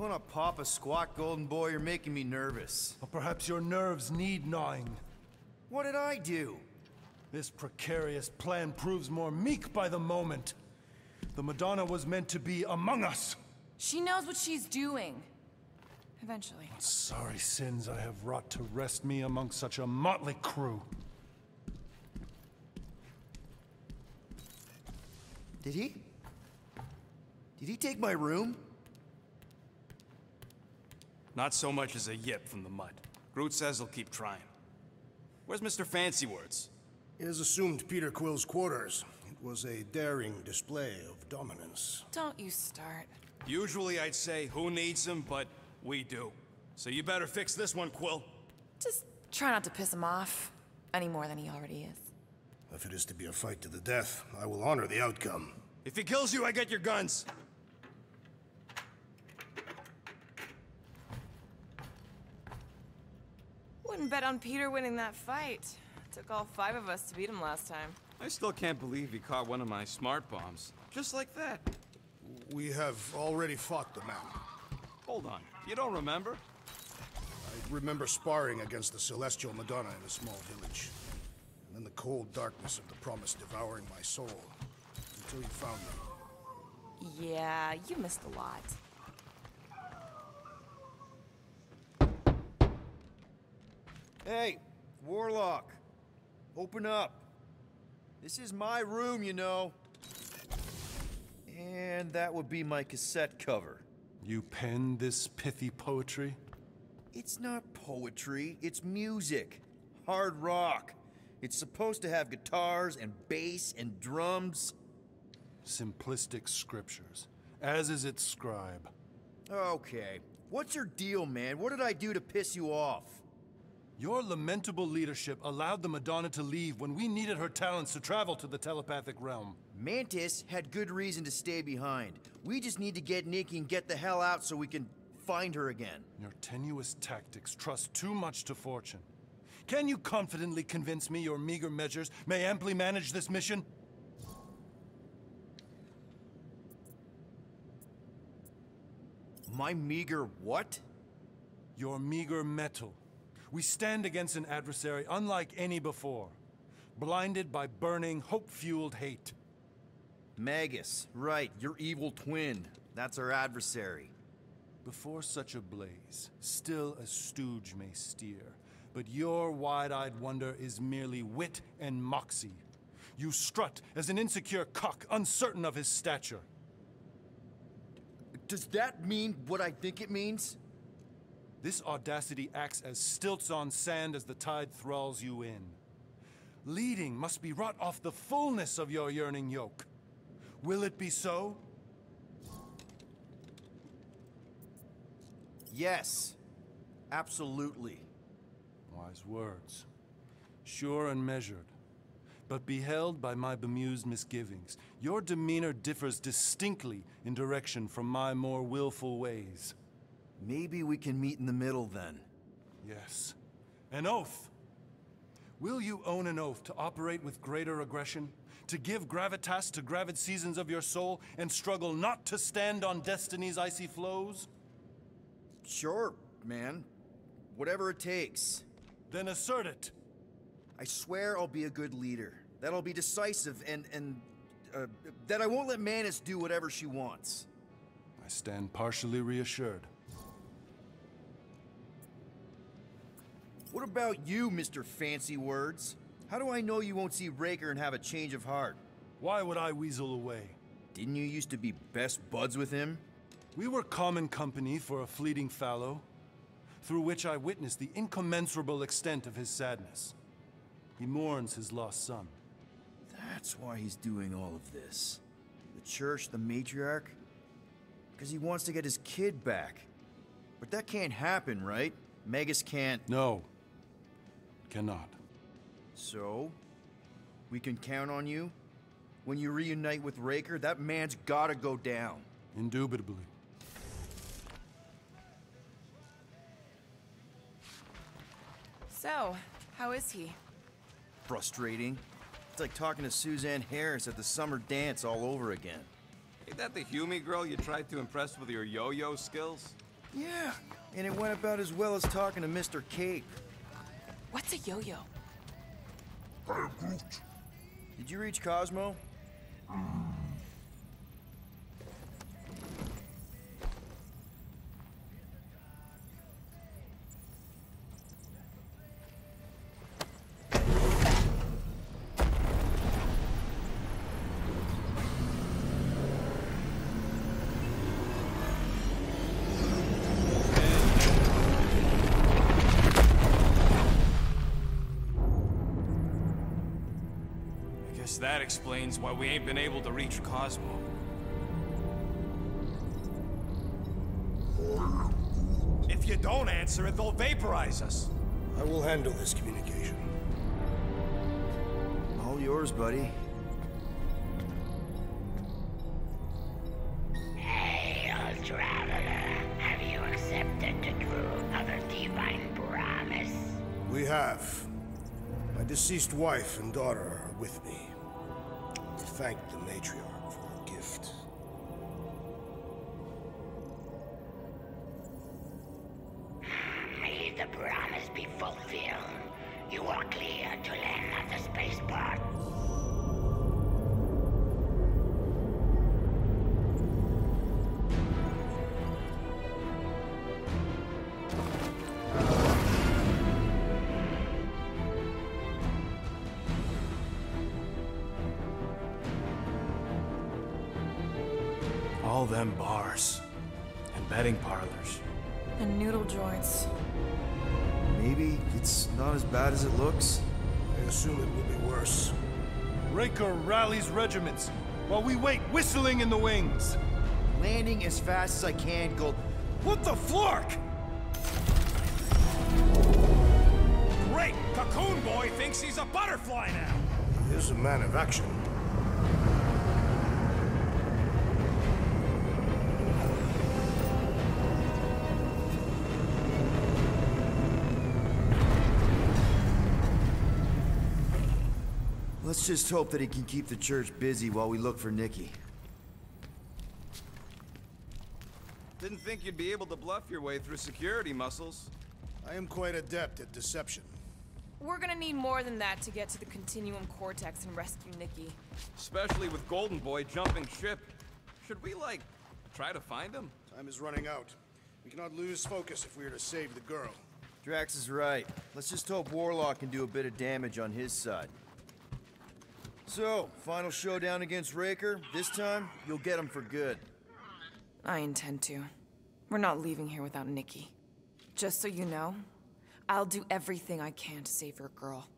wanna pop a squat, golden boy? You're making me nervous. Or perhaps your nerves need gnawing. What did I do? This precarious plan proves more meek by the moment. The Madonna was meant to be among us. She knows what she's doing. Eventually. Sorry sins I have wrought to wrest me among such a motley crew. Did he? Did he take my room? Not so much as a yip from the mud. Groot says he'll keep trying. Where's Mr. Fancy Words? It is assumed Peter Quill's quarters. It was a daring display of dominance. Don't you start. Usually I'd say, who needs him, but we do. So you better fix this one, Quill. Just try not to piss him off any more than he already is. If it is to be a fight to the death, I will honor the outcome. If he kills you, I get your guns. Wouldn't bet on Peter winning that fight. Took all 5 of us to beat him last time. I still can't believe he caught one of my smart bombs. Just like that. We have already fought the man. Hold on, you don't remember? I remember sparring against the Celestial Madonna in a small village. And then the cold darkness of the promise devouring my soul. Until you found me. Yeah, you missed a lot. Hey, Warlock. Open up. This is my room, you know. And that would be my cassette cover. You penned this pithy poetry? It's not poetry, it's music. Hard rock. It's supposed to have guitars and bass and drums. Simplistic scriptures, as is its scribe. Okay. What's your deal, man? What did I do to piss you off? Your lamentable leadership allowed the Madonna to leave when we needed her talents to travel to the telepathic realm. Mantis had good reason to stay behind. We just need to get Nikki and get the hell out so we can find her again. Your tenuous tactics trust too much to fortune. Can you confidently convince me your meager measures may amply manage this mission? My meager what? Your meager metal. We stand against an adversary unlike any before, blinded by burning, hope-fueled hate. Magus, right, your evil twin. That's our adversary. Before such a blaze, still a stooge may steer, but your wide-eyed wonder is merely wit and moxie. You strut as an insecure cock, uncertain of his stature. Does that mean what I think it means? This audacity acts as stilts on sand as the tide thralls you in. Leading must be wrought off the fullness of your yearning yoke. Will it be so? Yes. Absolutely. Wise words. Sure and measured. But beheld by my bemused misgivings, your demeanor differs distinctly in direction from my more willful ways. Maybe we can meet in the middle then. Yes. An oath! Will you own an oath to operate with greater aggression? To give gravitas to gravid seasons of your soul and struggle not to stand on destiny's icy flows? Sure, man. Whatever it takes. Then assert it! I swear I'll be a good leader. That I'll be decisive and that I won't let Mantis do whatever she wants. I stand partially reassured. What about you, Mr. Fancy Words? How do I know you won't see Raker and have a change of heart? Why would I weasel away? Didn't you used to be best buds with him? We were common company for a fleeting fallow, through which I witnessed the incommensurable extent of his sadness. He mourns his lost son. That's why he's doing all of this. The church, the matriarch? Because he wants to get his kid back. But that can't happen, right? Magus can't... No. Cannot. So? We can count on you? When you reunite with Raker, that man's gotta go down. Indubitably. So, how is he? Frustrating. It's like talking to Suzanne Harris at the summer dance all over again. Ain't that the Hume girl you tried to impress with your yo-yo skills? Yeah, and it went about as well as talking to Mr. Cape. What's a yo-yo? I am Groot. Did you reach Cosmo? That explains why we ain't been able to reach Cosmo. If you don't answer it, they'll vaporize us. I will handle this communication. All yours, buddy. Hail, traveler. Have you accepted the truth of a divine promise? We have. My deceased wife and daughter are with me. Thank the matriarch for her gift. May the promise be fulfilled. You are clear to land at the spaceport. All them bars and betting parlors. And noodle joints. Maybe it's not as bad as it looks. I assume it will be worse. Raker rallies regiments while we wait whistling in the wings. Landing as fast as I can, Gold. What the flark? Great! Cocoon Boy thinks he's a butterfly now! He is a man of action. Let's just hope that he can keep the church busy while we look for Nikki. Didn't think you'd be able to bluff your way through security muscles. I am quite adept at deception. We're gonna need more than that to get to the Continuum Cortex and rescue Nikki. Especially with Golden Boy jumping ship. Should we, like, try to find him? Time is running out. We cannot lose focus if we are to save the girl. Drax is right. Let's just hope Warlock can do a bit of damage on his side. So, final showdown against Raker. This time, you'll get him for good. I intend to. We're not leaving here without Nikki. Just so you know, I'll do everything I can to save your girl.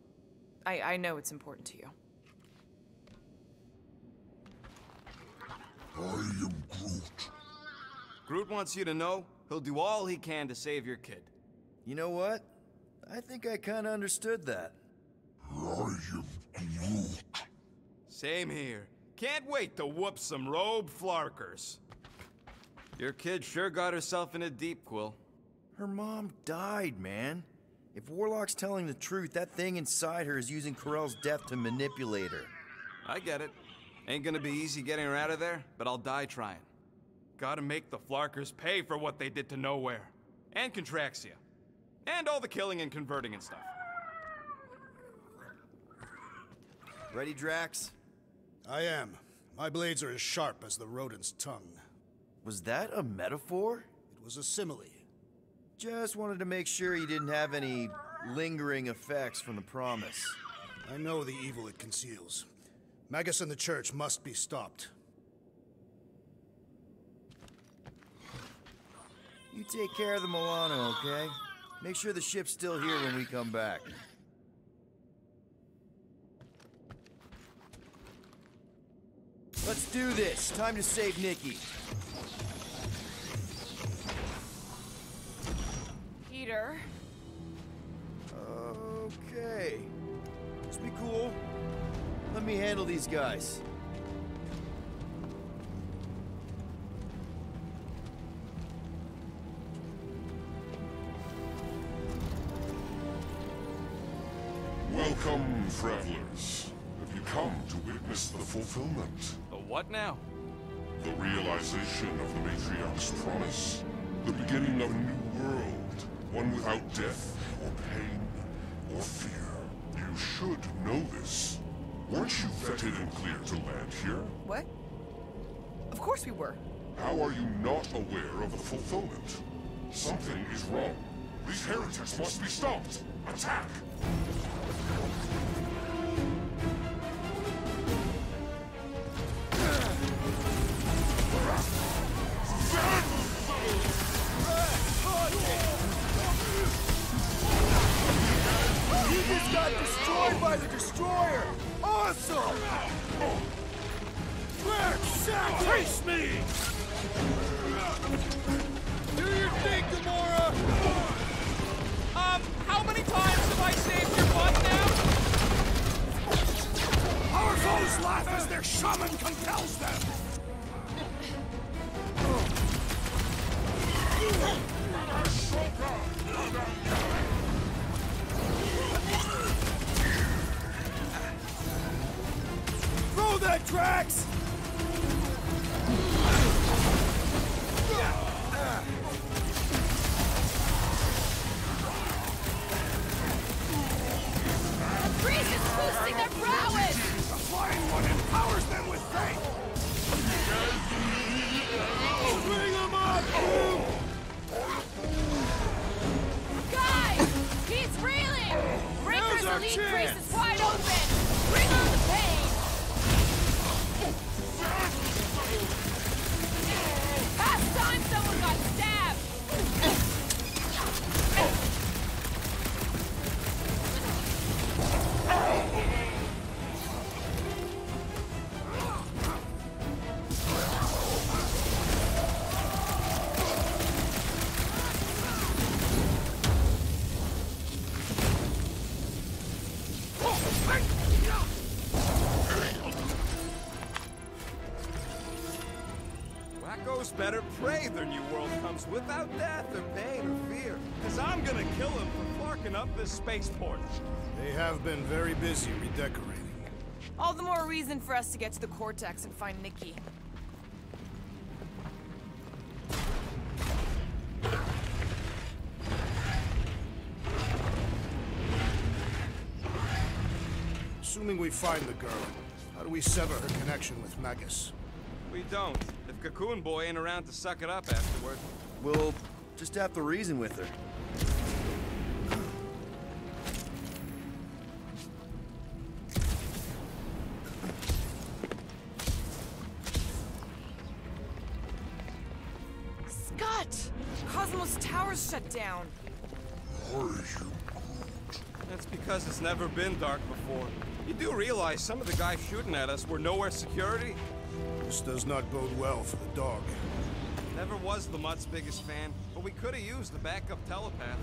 I know it's important to you. I am Groot. Groot wants you to know he'll do all he can to save your kid. You know what? I think I kinda understood that. I am Groot. Same here. Can't wait to whoop some robe flarkers. Your kid sure got herself in a deep, Quill. Her mom died, man. If Warlock's telling the truth, that thing inside her is using Corell's death to manipulate her. I get it. Ain't gonna be easy getting her out of there, but I'll die trying. Gotta make the flarkers pay for what they did to Knowhere. And Contraxia. And all the killing and converting and stuff. Ready, Drax? I am. My blades are as sharp as the rodent's tongue. Was that a metaphor? It was a simile. Just wanted to make sure you didn't have any lingering effects from the promise. I know the evil it conceals. Magus and the church must be stopped. You take care of the Milano, okay? Make sure the ship's still here when we come back. Let's do this. Time to save Nikki. Peter? Okay. Just be cool. Let me handle these guys. Welcome, travelers. Have you come to witness the fulfillment? The what now? The realization of the Matriarch's promise. The beginning of a new world. One without death, or pain, or fear. You should know this. Weren't you vetted and cleared to land here? What? Of course we were. How are you not aware of the fulfillment? Something is wrong. These heretics must be stopped. Attack! He just got destroyed by the destroyer! Awesome! Drax, face me! Do your thing, Gamora! How many times have I saved your butt now? Our foes laugh as their shaman compels them! Throw that, Drax! Breeze is boosting their prowess! The flying one empowers them with faith! Bring him up, you! Guys! He's reeling! Breaker's Now's our elite chance. priest is wide open! Bring on the pain! Past time someone got stabbed! Wackos better pray their new world comes without death or pain or fear. Cause I'm gonna kill him for flarking up this spaceport. They have been very busy redecorating. All the more reason for us to get to the Cortex and find Nikki. Assuming we find the girl, how do we sever her connection with Magus? We don't. If Cocoon Boy ain't around to suck it up afterward. We'll just have to reason with her. Scott! Cosmos Tower's shut down. That's because it's never been dark before. You do realize some of the guys shooting at us were Knowhere security? This does not bode well for the dog. Never was the Mutt's biggest fan, but we could have used a backup telepath.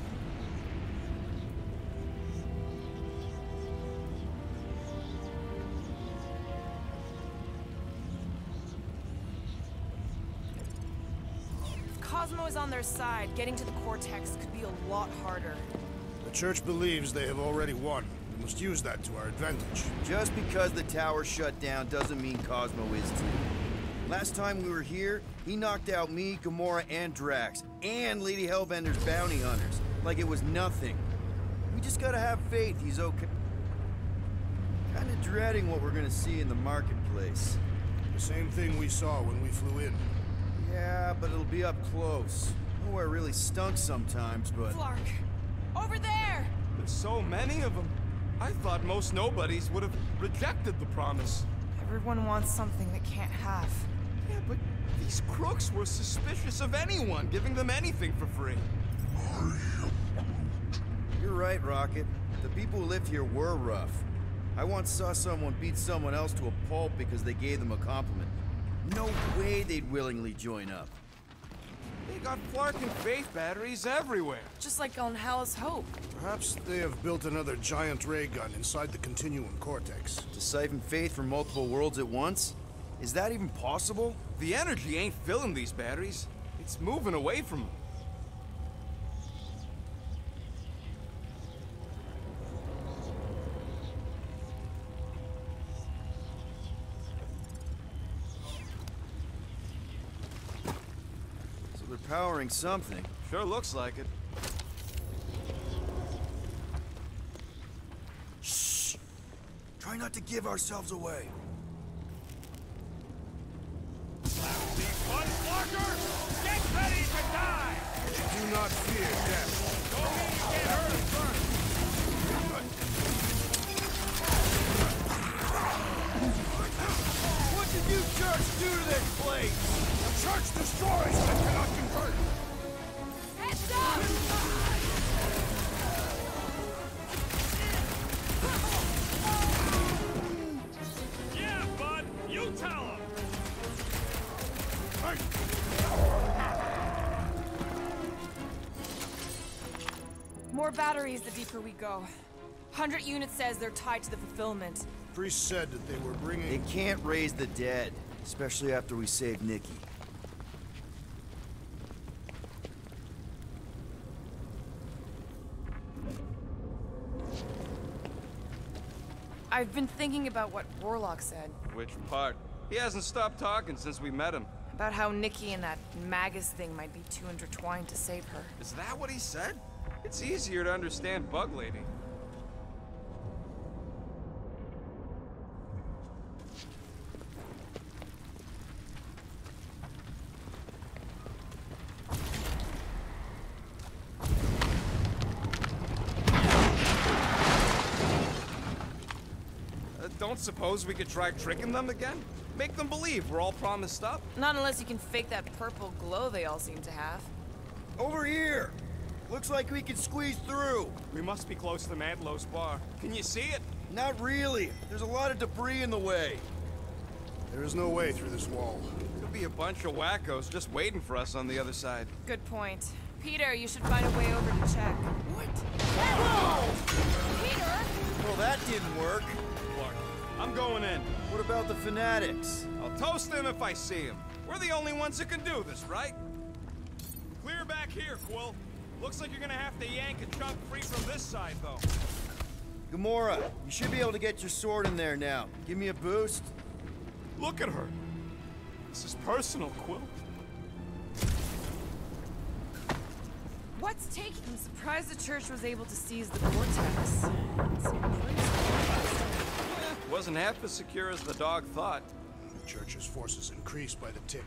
If Cosmo is on their side, getting to the Cortex could be a lot harder. The Church believes they have already won. We must use that to our advantage. Just because the tower shut down doesn't mean Cosmo is too. Last time we were here, he knocked out me, Gamora, and Drax, and Lady Hellbender's bounty hunters, like it was nothing. We just gotta have faith he's okay. Kinda dreading what we're gonna see in the marketplace. The same thing we saw when we flew in. Yeah, but it'll be up close. Nowhere really stunk sometimes, but... Flark! Over there! There's so many of them. I thought most nobodies would have rejected the promise. Everyone wants something they can't have. Yeah, but these crooks were suspicious of anyone giving them anything for free. You're right, Rocket. The people who lived here were rough. I once saw someone beat someone else to a pulp because they gave them a compliment. No way they'd willingly join up. They got Flark and Faith batteries everywhere. Just like on Hal's Hope. Perhaps they have built another giant ray gun inside the Continuum Cortex. To siphon faith from multiple worlds at once? Is that even possible? The energy ain't filling these batteries. It's moving away from them. So they're powering something. Sure looks like it. Shh! Try not to give ourselves away. Get ready to die! Do not fear death. Don't mean you get hurt first. What did you church do to this place? The church destroys but cannot convert. Heads up! Yeah, bud, you tell him. More batteries the deeper we go. 100 units says they're tied to the fulfillment. Priest said that they were bringing... They can't raise the dead, especially after we saved Nikki. I've been thinking about what Warlock said. Which part? He hasn't stopped talking since we met him. About how Nikki and that Magus thing might be too intertwined to save her. Is that what he said? It's easier to understand Bug Lady. Don't suppose we could try tricking them again? Make them believe we're all promised up? Not unless you can fake that purple glow they all seem to have. Over here! Looks like we can squeeze through. We must be close to Mantlow's bar. Can you see it? Not really. There's a lot of debris in the way. There is no way through this wall. Could be a bunch of wackos just waiting for us on the other side. Good point. Peter, you should find a way over to check. What? Whoa! Peter! Well, that didn't work. Clark, I'm going in. What about the fanatics? I'll toast them if I see them. We're the only ones that can do this, right? Clear back here, Quill. Looks like you're gonna have to yank a chunk free from this side, though. Gamora, you should be able to get your sword in there now. Give me a boost. Look at her. This is personal, Quill. What's taking? I'm surprised the church was able to seize the vortex. Wasn't half as secure as the dog thought. The church's forces increased by the tick.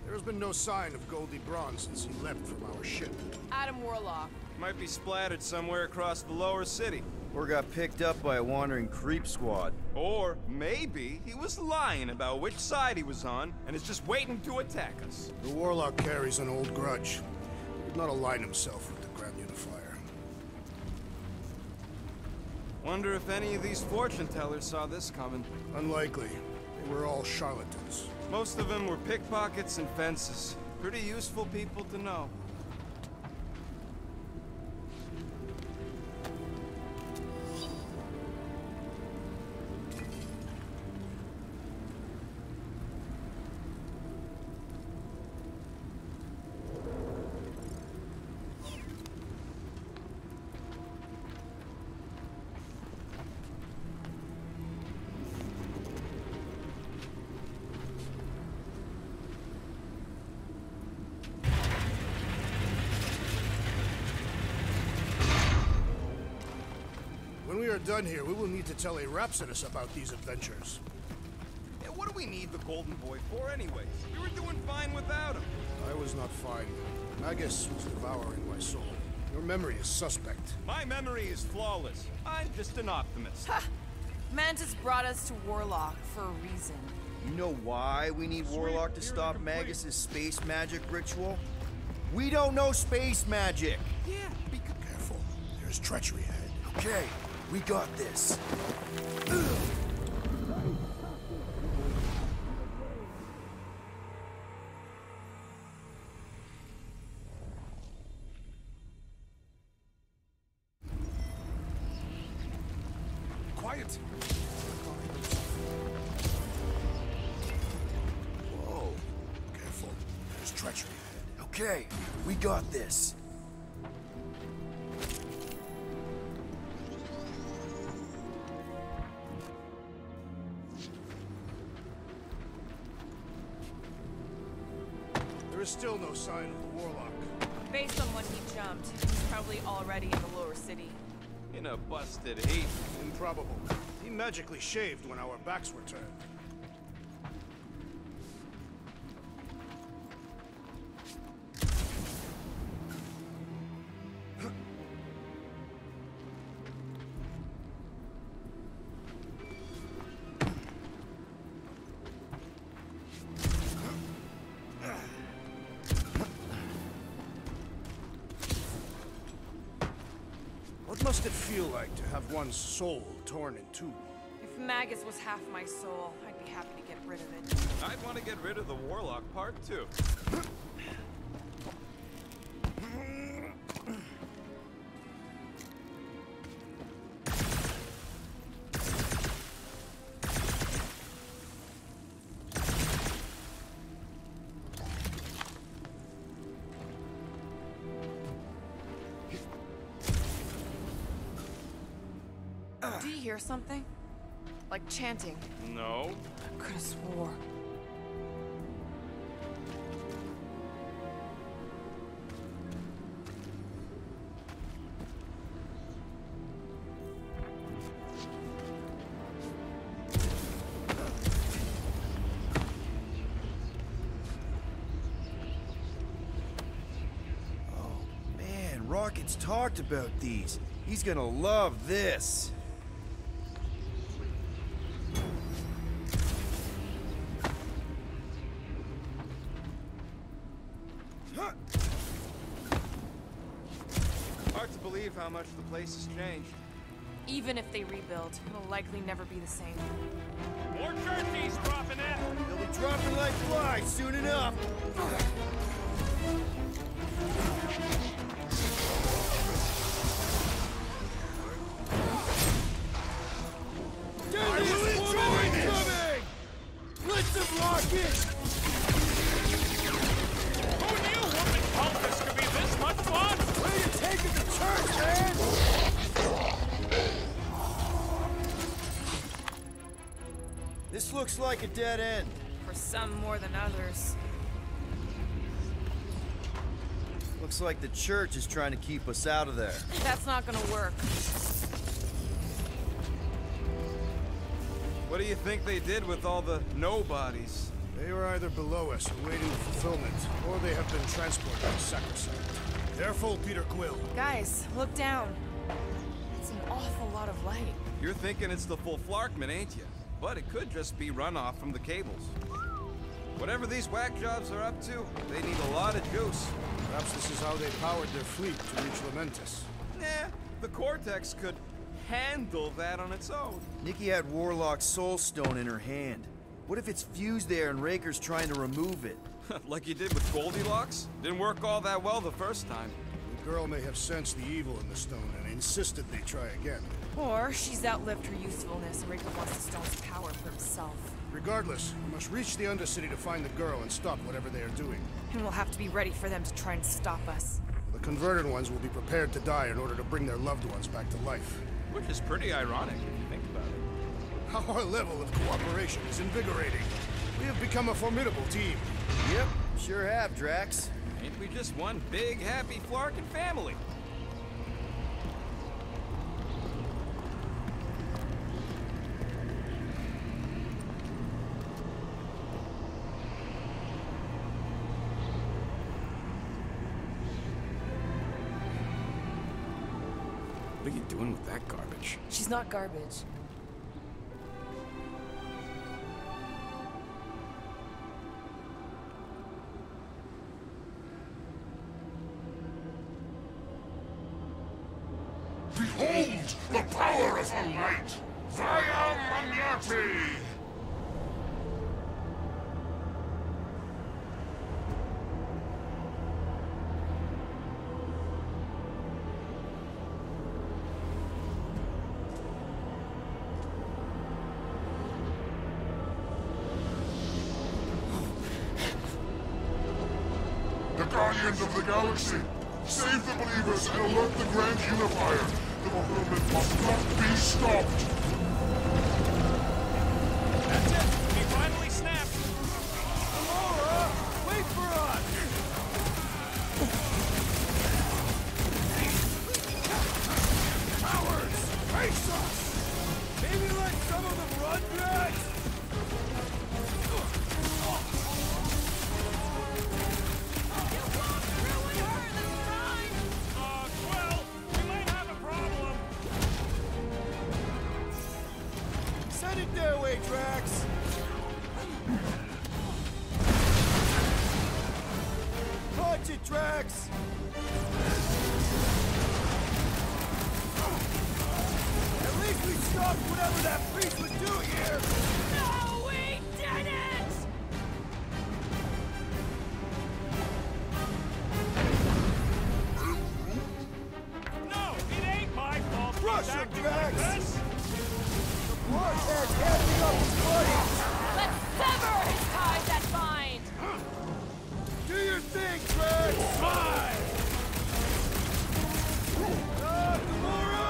There has been no sign of Goldie Braun since he left from our ship. Adam Warlock. Might be splattered somewhere across the lower city. Or got picked up by a wandering creep squad. Or maybe he was lying about which side he was on and is just waiting to attack us. The Warlock carries an old grudge. He did not align himself with the Grand Unifier. Wonder if any of these fortune tellers saw this coming. Unlikely. They were all charlatans. Most of them were pickpockets and fences. Pretty useful people to know. When we are done here, we will need to tell a Rhapsodus about these adventures. Yeah, what do we need the Golden Boy for anyways? We were doing fine without him. I was not fine. Magus was devouring my soul. Your memory is suspect. My memory is flawless. I'm just an optimist. Ha! Mantis brought us to Warlock for a reason. You know why we need Warlock to stop Magus's space magic ritual? We don't know space magic! Yeah, Be careful. There's treachery ahead. Okay, we got this. Quiet. Whoa. Careful. There's treachery ahead. Okay, we got this. There is still no sign of the Warlock. Based on when he jumped, he's probably already in the lower city. In a busted heap. Improbable. He magically shaved when our backs were turned. What must it feel like to have one's soul torn in two? If Magus was half my soul, I'd be happy to get rid of it. I'd want to get rid of the Warlock part too. Do you hear something? Like chanting. No. I could have swore. Oh man, Rocket's talked about these. He's gonna love this. Hard to believe how much the place has changed. Even if they rebuild, it'll likely never be the same. More churchies dropping in! They'll be dropping like flies soon enough. I will enjoy this! Blitz of Rocket! Who knew whooping cultists could be this much fun? Way to take it to church, man! This looks like a dead end. For some more than others. Looks like the church is trying to keep us out of there. That's not gonna work. What do you think they did with all the nobodies? They were either below us awaiting fulfillment, or they have been transported to sacrosanct. Careful, Peter Quill. Guys, look down. It's an awful lot of light. You're thinking it's the full Flarkman, ain't you? But it could just be runoff from the cables. Whatever these whack jobs are up to, they need a lot of juice. Perhaps this is how they powered their fleet to reach Lamentis. Nah, the Cortex could handle that on its own. Nikki had Warlock's soul stone in her hand. What if it's fused there and Raker's trying to remove it? Like you did with Goldilocks? Didn't work all that well the first time. The girl may have sensed the evil in the stone and insisted they try again. Or she's outlived her usefulness and Raker wants the stone's power for himself. Regardless, we must reach the Undercity to find the girl and stop whatever they are doing. And we'll have to be ready for them to try and stop us. The converted ones will be prepared to die in order to bring their loved ones back to life. Which is pretty ironic if you think about it. Our level of cooperation is invigorating. We have become a formidable team. Yep, sure have, Drax. Ain't we just one big, happy Flarkin family? What are you doing with that garbage? She's not garbage. Behold the power of the light! Via Maniati! The Guardians of the Galaxy! Save the believers and alert the Grand Unifier! The fulfillment must not be stopped! That's it! He finally snapped! Gamora! Wait for us! Watch it, Drax! At least we stopped whatever that priest was doing here! No, we didn't! No, it ain't my fault. Rush He's him, acting Drax! like this. The bloodhead gassing up his body! Let's sever his ties that bind! Do your thing, Drax! Fine. Gamora!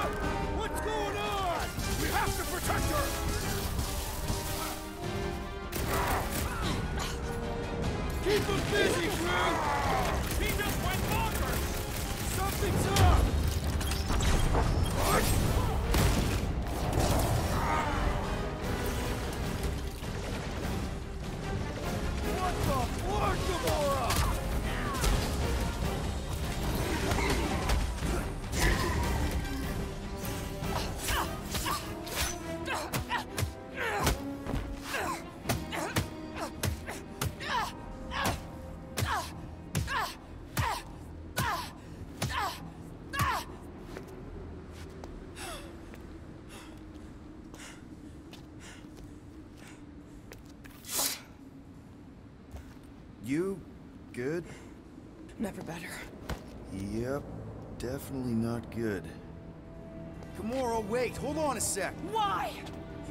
What's going on? We have to protect her. Keep him busy, Groot! He just went bonkers. Something's up! What the fuck, Gamora? You good? Never better. Yep, definitely not good. Gamora, wait, hold on a sec. Why?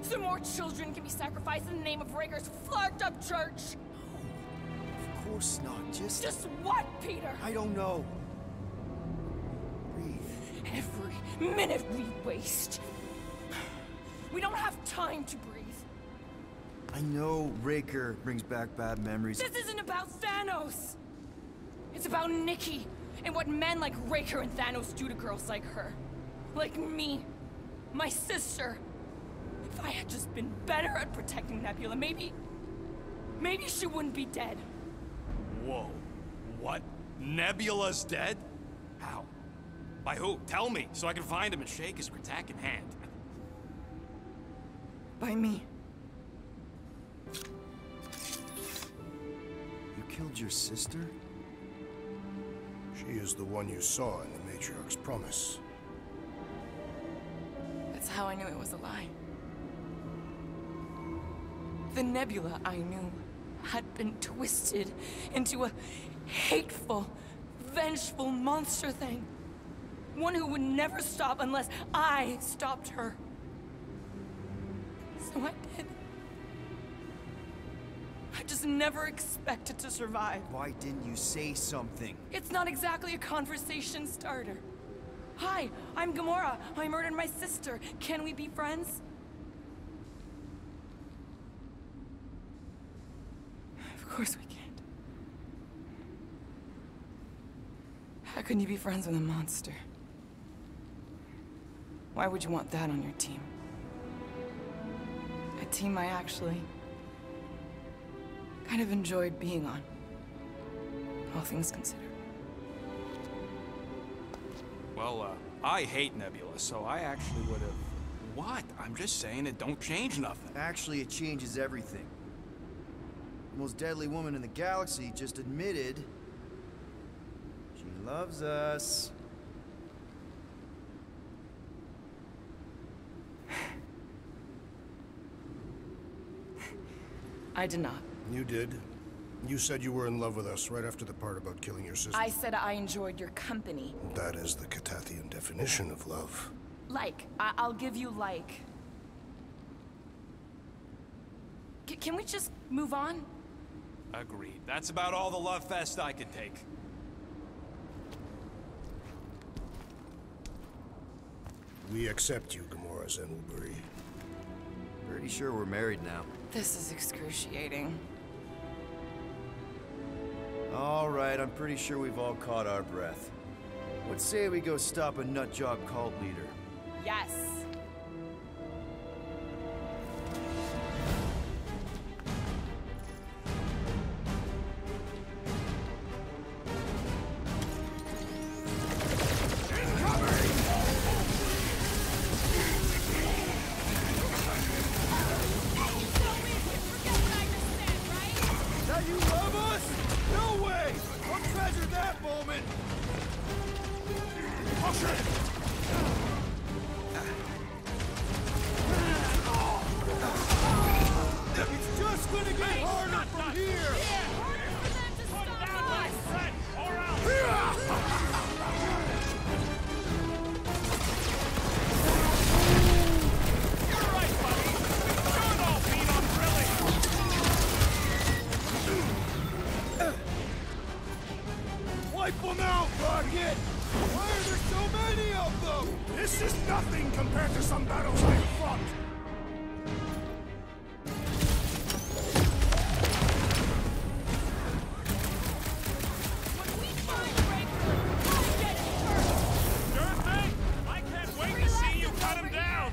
So more children can be sacrificed in the name of Raker's flarked up church? Of course not, Just what, Peter? I don't know. Breathe. Every minute we waste. We don't have time to breathe. I know Raker brings back bad memories. This isn't about Thanos. It's about Nikki and what men like Raker and Thanos do to girls like her. Like me. My sister. If I had just been better at protecting Nebula, maybe she wouldn't be dead. Whoa. What? Nebula's dead? How? By who? Tell me, so I can find him and shake his Kratak in hand. By me. You killed your sister? She is the one you saw in the Matriarch's promise. That's how I knew it was a lie. The Nebula I knew had been twisted into a hateful, vengeful monster thing. One who would never stop unless I stopped her. So I did. I just never expected to survive. Why didn't you say something? It's not exactly a conversation starter. Hi, I'm Gamora. I murdered my sister. Can we be friends? Of course we can't. How can you be friends with a monster? Why would you want that on your team? A team I actually kind of enjoyed being on, all things considered. Well, I hate Nebula, so I actually would have... What? I'm just saying it don't change nothing. Actually, it changes everything. The most deadly woman in the galaxy just admitted she loves us. I did not. You did. You said you were in love with us right after the part about killing your sister. I said I enjoyed your company. That is the Katathian definition of love. Like. I'll give you like. Can we just move on? Agreed. That's about all the love fest I could take. We accept you, Gamora Zenwuburi. Pretty sure we're married now. This is excruciating. All right, I'm pretty sure we've all caught our breath. What say we go stop a nutjob cult leader? Yes. Now you love us? No way! I'll treasure that moment! Push it! It's just gonna get harder from here! Harder for them to stop us! Or else! You're right, buddy. We should all beat on Brilly. Wipe them out, Rocket! Why are there so many of them? This is nothing compared to some battles I have fought! When we find Raker, I get hurt! Sure thing. I can't wait to see you cut him down.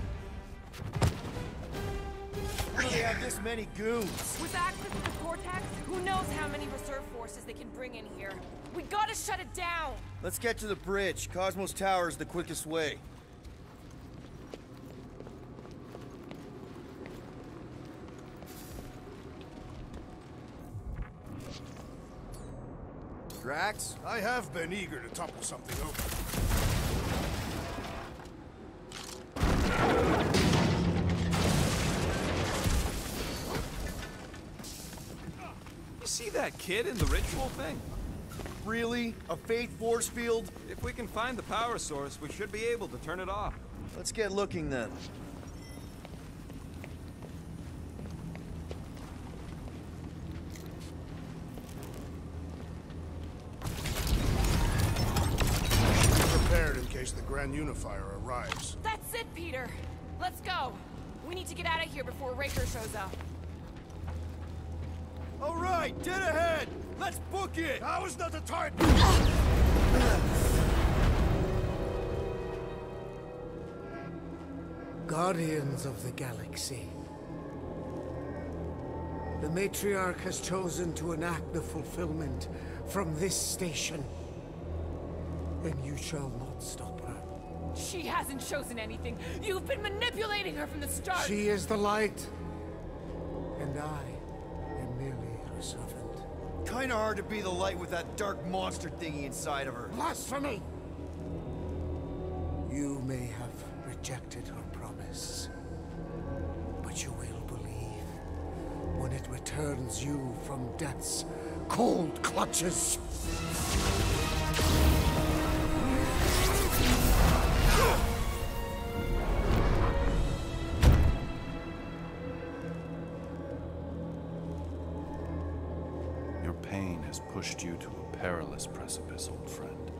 How do they have this many goons? With access to the Cortex, who knows how many reserve forces they can bring in here. We gotta shut it down! Let's get to the bridge. Cosmos Tower is the quickest way. Drax? I have been eager to topple something over. You see that kid in the ritual thing? Really? A faith force field? If we can find the power source, we should be able to turn it off. Let's get looking then. Prepared in case the Grand Unifier arrives. That's it, Peter! Let's go! We need to get out of here before Raker shows up. All right, dead ahead! Let's book it! Now is not the time! Guardians of the Galaxy. The Matriarch has chosen to enact the fulfillment from this station. And you shall not stop her. She hasn't chosen anything. You've been manipulating her from the start. She is the light. And I am merely her servant. Kinda hard to be the light with that dark monster thingy inside of her. Blasphemy! You may have rejected her promise, but you will believe when it returns you from death's cold clutches. Your pain has pushed you to a perilous precipice, old friend.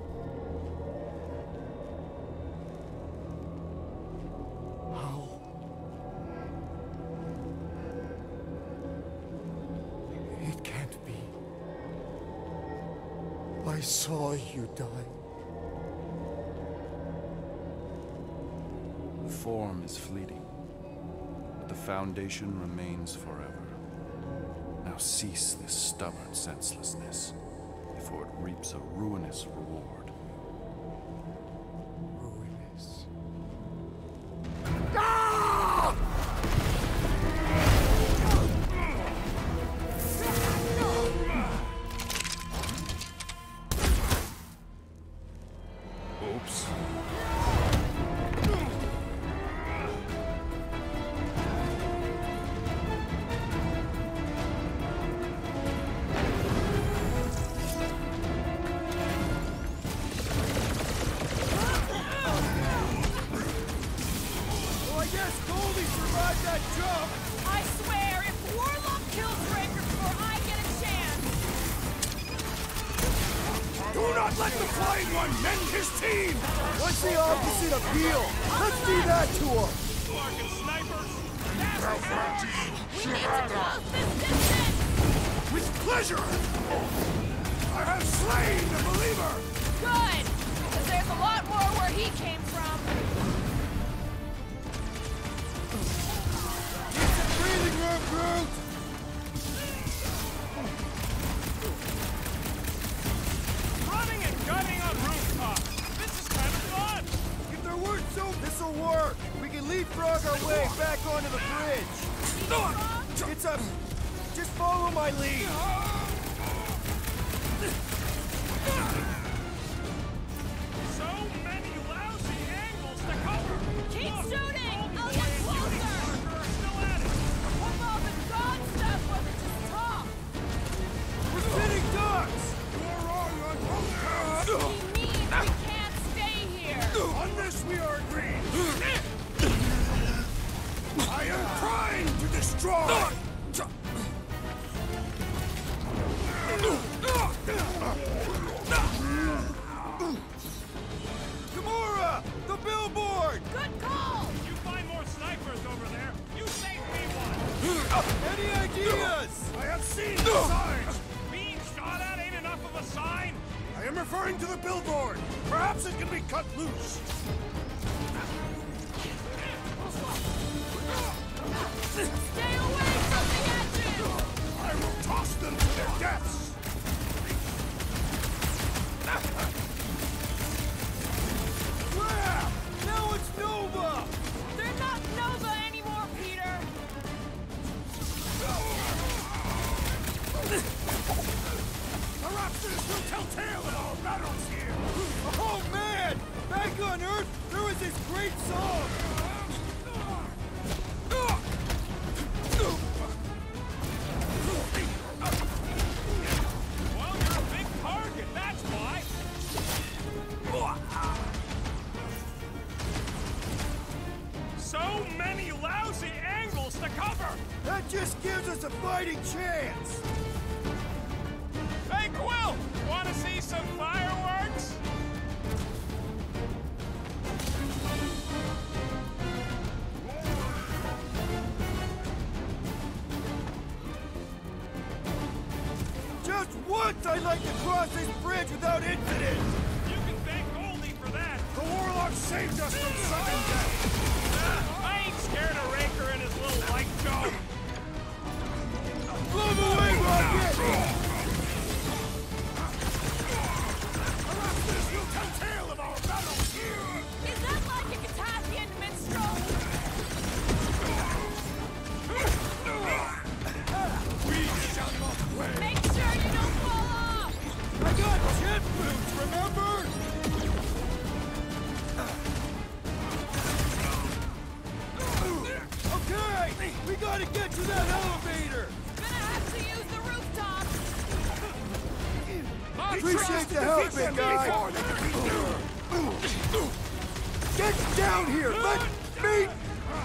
How? It can't be. I saw you die. The form is fleeting, but the foundation remains forever. Now cease this stubborn senselessness, before it reaps a ruinous reward. Ruinous. Oops. Well, I guess Goldie survived that jump! I swear, if Warlock kills Raker before I get a chance... Do not let the Flying One mend his team! What's the opposite of heal? Let's do that to him! Larkin snipers. We need to close this distance! With pleasure! I have slain the believer! Good! Because there's a lot more where he came from. Need some breathing room, Groot! Running and gunning on rooftops. This is kind of fun. If there weren't so, this'll work! We can leapfrog our way back onto the bridge! It's a... Just follow my lead! to the billboard! Perhaps it can be cut loose! Stay away from the edges! I will toss them to their deaths! Crap! Now it's Nova! They're not Nova anymore, Peter! Perhaps this will tell tale in our battles here! Oh man! Back on Earth, there was this great song! Well, you're a big target, that's why. So many lousy angles to cover! That just gives us a fighting chance! Hey, Quill! Wanna see some fireworks? Just once I'd like to cross this bridge without incident! You can thank Goldie for that. The Warlock saved us from sudden death! I ain't scared of Raker and his little light show. Blow them away, Rocket! Perhaps this will tell tale of our battles here! Is that like a Katathian minstrel? We shall not win! Make sure you don't fall off! I got jet boots, remember? Okay! We gotta get to that elevator! Gonna have to use the rooftop! Appreciate the help, big guy! Get down here! Let me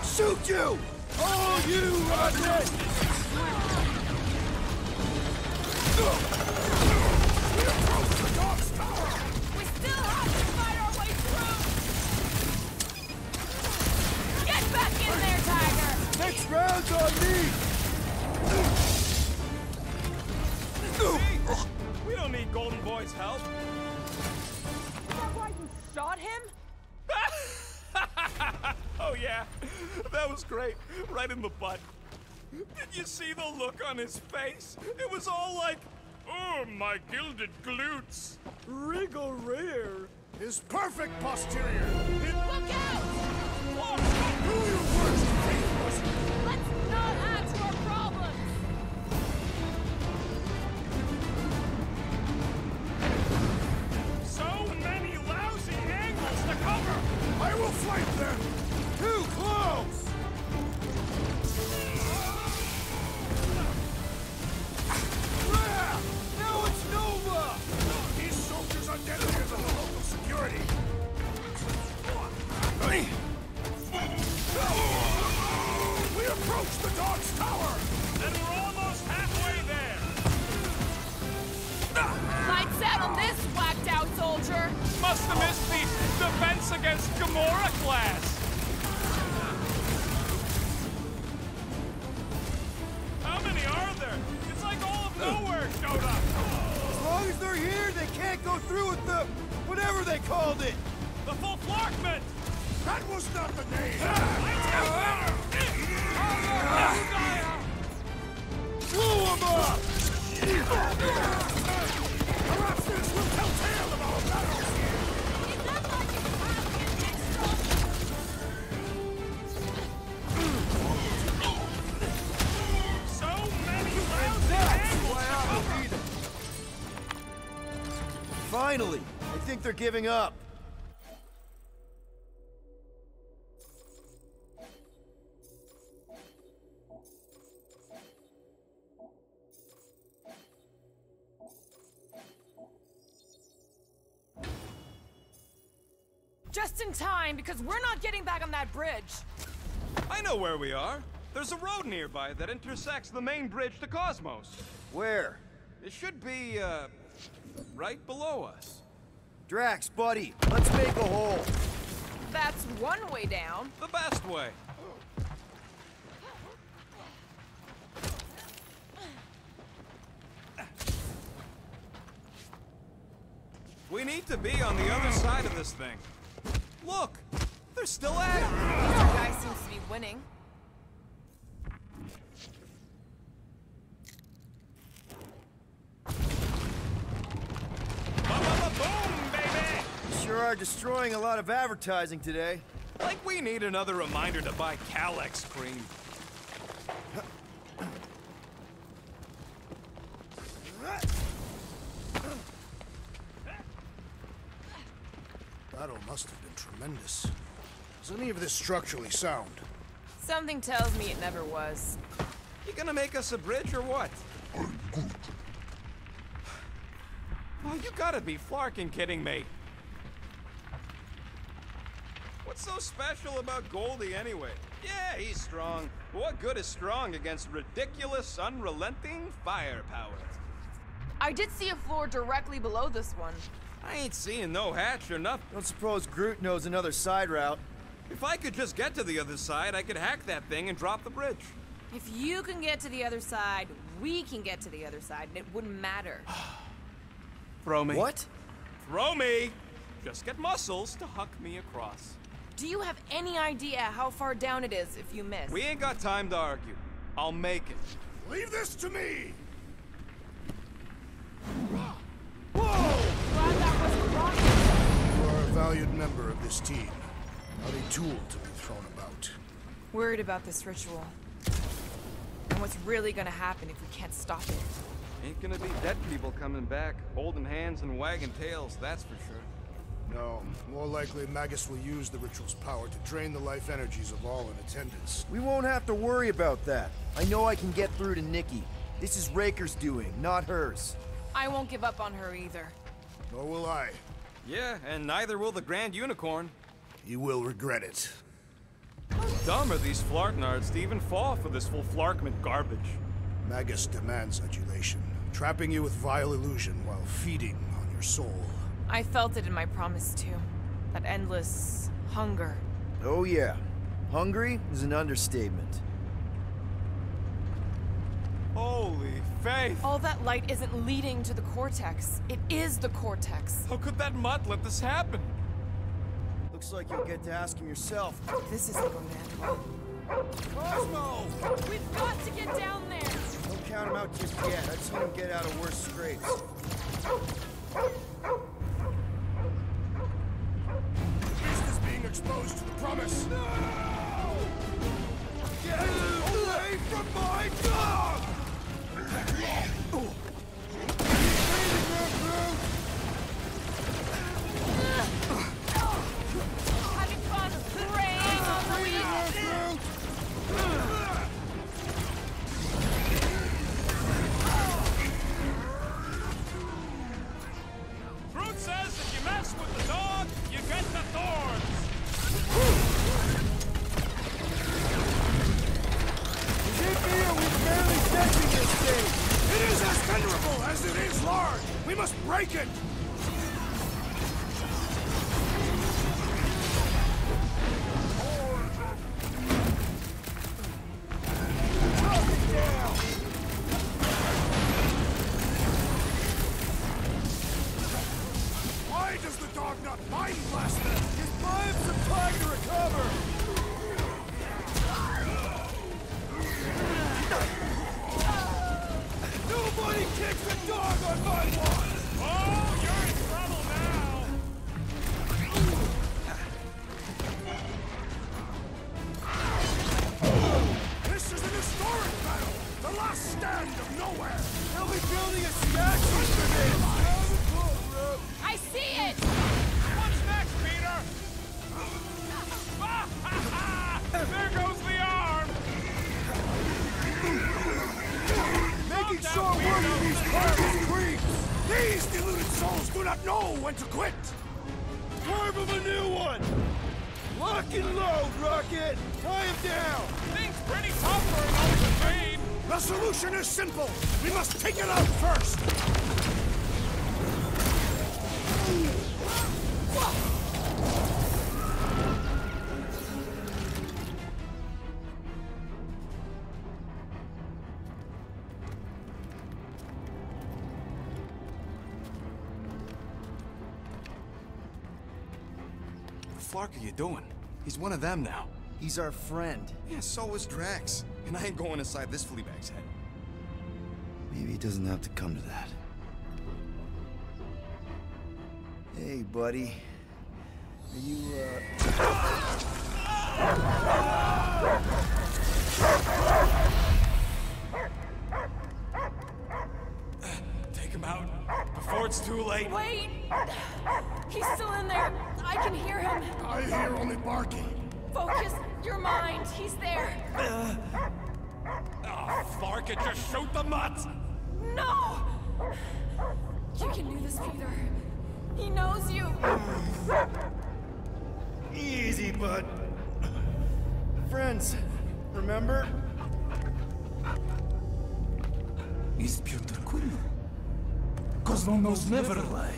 shoot you! Oh, you Rocket! We still have to fight our way through! Get back in there, Tiger! Next round's on me! We don't need Golden Boy's help. Is that why you shot him? Oh yeah, that was great. Right in the butt. Did you see the look on his face? It was all like, oh, my gilded glutes. Wriggle rear. His perfect posterior! Look out! Do your worst, faithless! Let's not add to our problems! So many lousy angles to cover. I will flank them! Too close! Now it's Nova! These soldiers are deadlier than the local security! We approach the dog's tower! And we're almost halfway there. Lights out on this whacked out soldier! Must have missed the defense against Gamora class. How many are there? It's like all of Knowhere showed up. As long as they're here, they can't go through with the... whatever they called it! The full Flarkment. That was not the name! Blow them up! Perhaps this will tell tale of our battles here! Is that like a Katathian minstrel? So many lousy That's angles why to I cover. beat them! Finally! I think they're giving up. Just in time, because we're not getting back on that bridge. I know where we are. There's a road nearby that intersects the main bridge to Cosmos. Where? It should be, right below us. Drax, buddy, let's make a hole. That's one way down. The best way. We need to be on the other side of this thing. Look! They're still at it! Our guy seems to be winning. Boom, baby! Sure are destroying a lot of advertising today. Like we need another reminder to buy Calyx cream. Battle must have been tremendous. Is any of this structurally sound? Something tells me it never was. You gonna make us a bridge or what? Oh, you gotta be flarking kidding me. What's so special about Goldie anyway? Yeah, he's strong. But what good is strong against ridiculous, unrelenting firepower? I did see a floor directly below this one. I ain't seeing no hatch or nothing. Don't suppose Groot knows another side route. If I could just get to the other side, I could hack that thing and drop the bridge. If you can get to the other side, we can get to the other side, and it wouldn't matter. Throw me. What? Throw me! Just get muscles to huck me across. Do you have any idea how far down it is if you miss? We ain't got time to argue. I'll make it. Leave this to me! Glad that was the rocket. You are a valued member of this team, not a tool to be thrown about. Worried about this ritual. And what's really gonna happen if we can't stop it. Ain't gonna be dead people coming back, holding hands and wagging tails, that's for sure. No, more likely Magus will use the ritual's power to drain the life energies of all in attendance. We won't have to worry about that. I know I can get through to Nikki. This is Raker's doing, not hers. I won't give up on her either. Nor will I. Yeah, and neither will the Grand Unicorn. You will regret it. How dumb are these Flarknards to even fall for this full Flarkment garbage? Magus demands adulation, trapping you with vile illusion while feeding on your soul. I felt it in my promise too. That endless hunger. Oh yeah. Hungry is an understatement. Holy faith! All that light isn't leading to the cortex. It is the cortex. How could that mutt let this happen? Looks like you'll get to ask him yourself. This isn't going to end well. Cosmo! We've got to get down there! Don't count him out just yet. I've seen him get out of worse scrapes. Beast is being exposed to the promise. No! Get away from my dog! Having fun preying on the weak! Groot says if you mess with the dog, you get the thorns. We're barely touching this thing! It is as venerable as it is large! We must break it! Why does the dog not mind blast them? Just buy him some time to recover! Nobody kicks a dog on my watch! Oh, you're in trouble now. This is an historic battle! The last stand of Knowhere! They'll be building a statue for this! I see it! What's next, Peter? There goes the arm. Making short work of these perilous creeps! These deluded souls do not know when to quit! Carve him a new one! Lock and load, Rocket! Tie him down! Thing's pretty tough for an old trade. The solution is simple! We must take it out first! Flark are you doing? He's one of them now. He's our friend. Yeah, so is Drax. And I ain't going inside this fleabag's head. Maybe it doesn't have to come to that. Hey, buddy. Are you, Take him out before it's too late. Wait! He's still in there. I can hear him. I hear only barking. Focus your mind. He's there. Oh, Flark, it just shoot the mutts! No! You can do this, Peter. He knows you. Easy, bud. Friends, remember? Is Peter Quill? Cosmo knows never lie.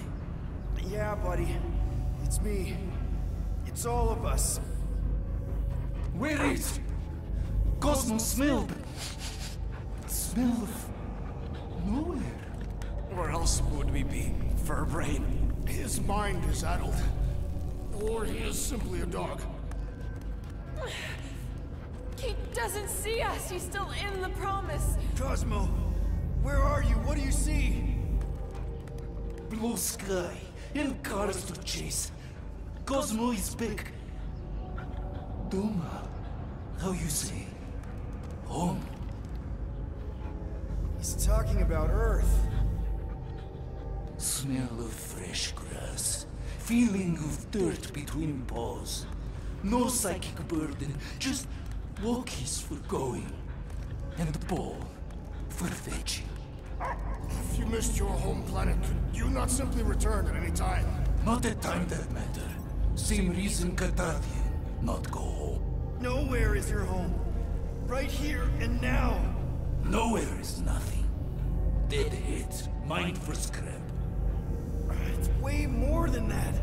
Yeah, buddy. It's me. It's all of us. Where is Cosmo smelled? Smell of nowhere. Where else would we be, Furbrain? His mind is addled. Or he is simply a dog. He doesn't see us. He's still in the promise. Cosmo, where are you? What do you see? Blue sky and cars to chase. Cosmo is back. Doma, how you say? Home. He's talking about Earth. Smell of fresh grass. Feeling of dirt between paws. No psychic burden, just walkies for going. And the ball for fetching. If you missed your home planet, could you not simply return at any time? Not at time that matter. Same reason Kathathian not go home. Nowhere is your home. Right here and now. Nowhere is nothing. Dead hit, mind for scrap. It's way more than that.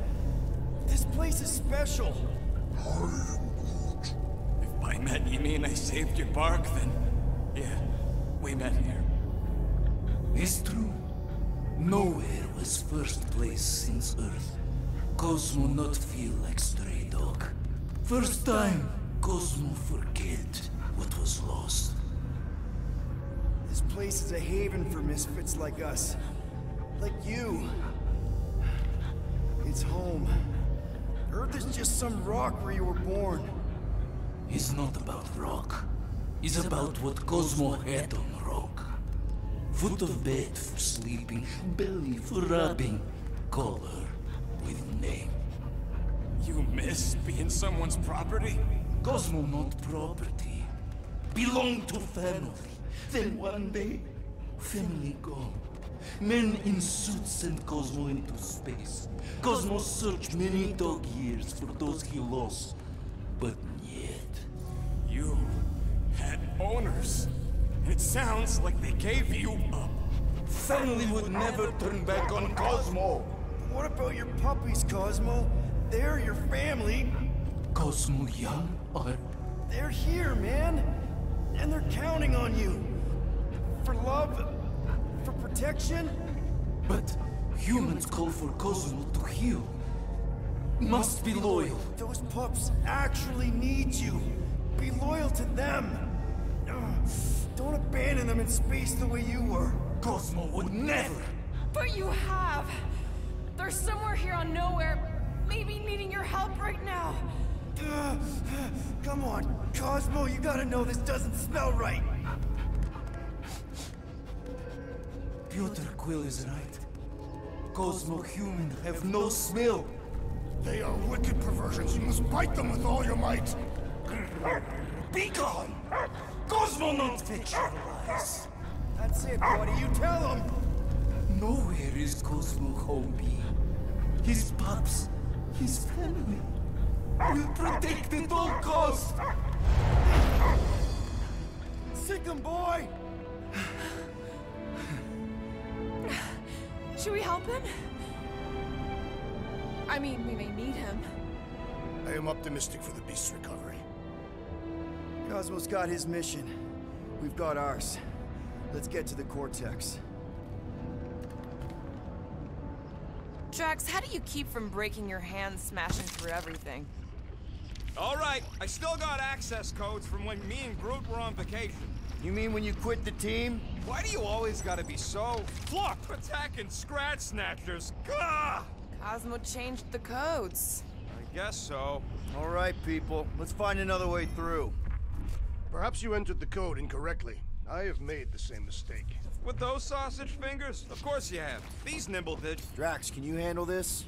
This place is special. If by met you mean I saved your bark, then yeah, we met here. It's true. Nowhere was first place since Earth. Cosmo not feel like stray dog. First time, Cosmo forget what was lost. This place is a haven for misfits like us. Like you. It's home. Earth is just some rock where you were born. It's not about rock. It's about what Cosmo had on rock. Foot of bed for sleeping, belly for rubbing, color with name. You miss being someone's property? Cosmo not property. Belong to family. Then one day, family gone. Men in suits send Cosmo into space. Cosmo searched many dog years for those he lost. But yet... You had owners. It sounds like they gave you up. Family would never turn back on Cosmo. What about your puppies, Cosmo? They're your family. Cosmo young or... They're here, man. And they're counting on you. For love, for protection. But humans call for Cosmo to heal. Must be loyal. Those pups actually need you. Be loyal to them. Don't abandon them in space the way you were. Cosmo would never. But you have. They're somewhere here on Knowhere, maybe needing your help right now. Come on, Cosmo, you gotta know this doesn't smell right. Peter Quill is right. Cosmo human have no smell. They are wicked perversions. You must bite them with all your might. Be gone! Cosmo not fetch your lies. That's it, buddy. You tell him. Nowhere is Cosmo home be. His pups, his family, will protect at all costs. Sick him, boy! Should we help him? I mean, we may need him. I am optimistic for the beast's recovery. Cosmo's got his mission. We've got ours. Let's get to the Cortex. Drax, how do you keep from breaking your hands smashing through everything? All right, I still got access codes from when me and Groot were on vacation. You mean when you quit the team? Why do you always gotta be so... Look! Attacking Scratch Snatchers! Gah! Cosmo changed the codes. I guess so. All right, people. Let's find another way through. Perhaps you entered the code incorrectly. I have made the same mistake. With those sausage fingers? Of course you have. These nimble did. Drax, can you handle this?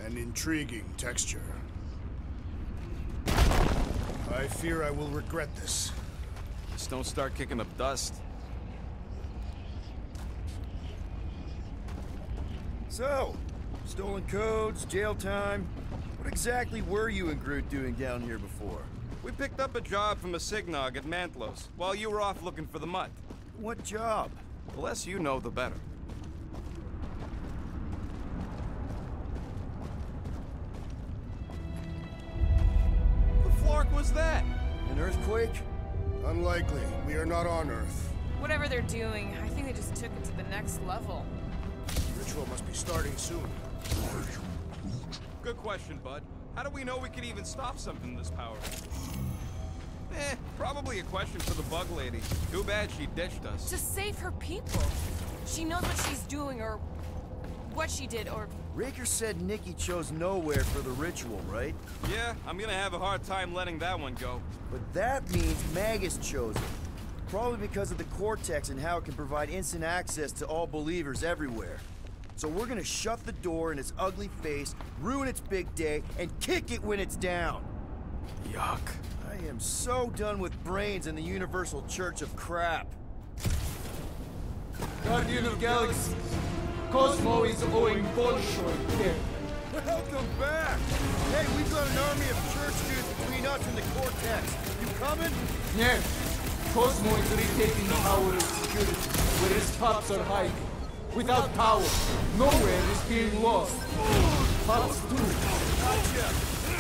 An intriguing texture. I fear I will regret this. Just don't start kicking up dust. So, stolen codes, jail time. What exactly were you and Groot doing down here before? We picked up a job from a Signog at Mantlos, while you were off looking for the mutt. What job? The less you know, the better. The flark was that? An earthquake? Unlikely. We are not on Earth. Whatever they're doing, I think they just took it to the next level. Ritual must be starting soon. Good question, bud. How do we know we could even stop something this powerful? Probably a question for the bug lady. Too bad she ditched us. To save her people. She knows what she's doing, or what she did, or... Raker said Nikki chose Knowhere for the ritual, right? Yeah, I'm gonna have a hard time letting that one go. But that means Magus chose it. Probably because of the Cortex and how it can provide instant access to all believers everywhere. So we're gonna shut the door in its ugly face, ruin its big day, and kick it when it's down. Yuck. I am so done with brains and the Universal Church of crap. Guardian of Galaxies, Cosmo is owing Bolshoi debt. Welcome back! Hey, we've got an army of church dudes between us and the Cortex. You coming? Yes, Cosmo is retaking power and security, where his tops are hiding. Without power, Knowhere is being lost. Tops too. Gotcha!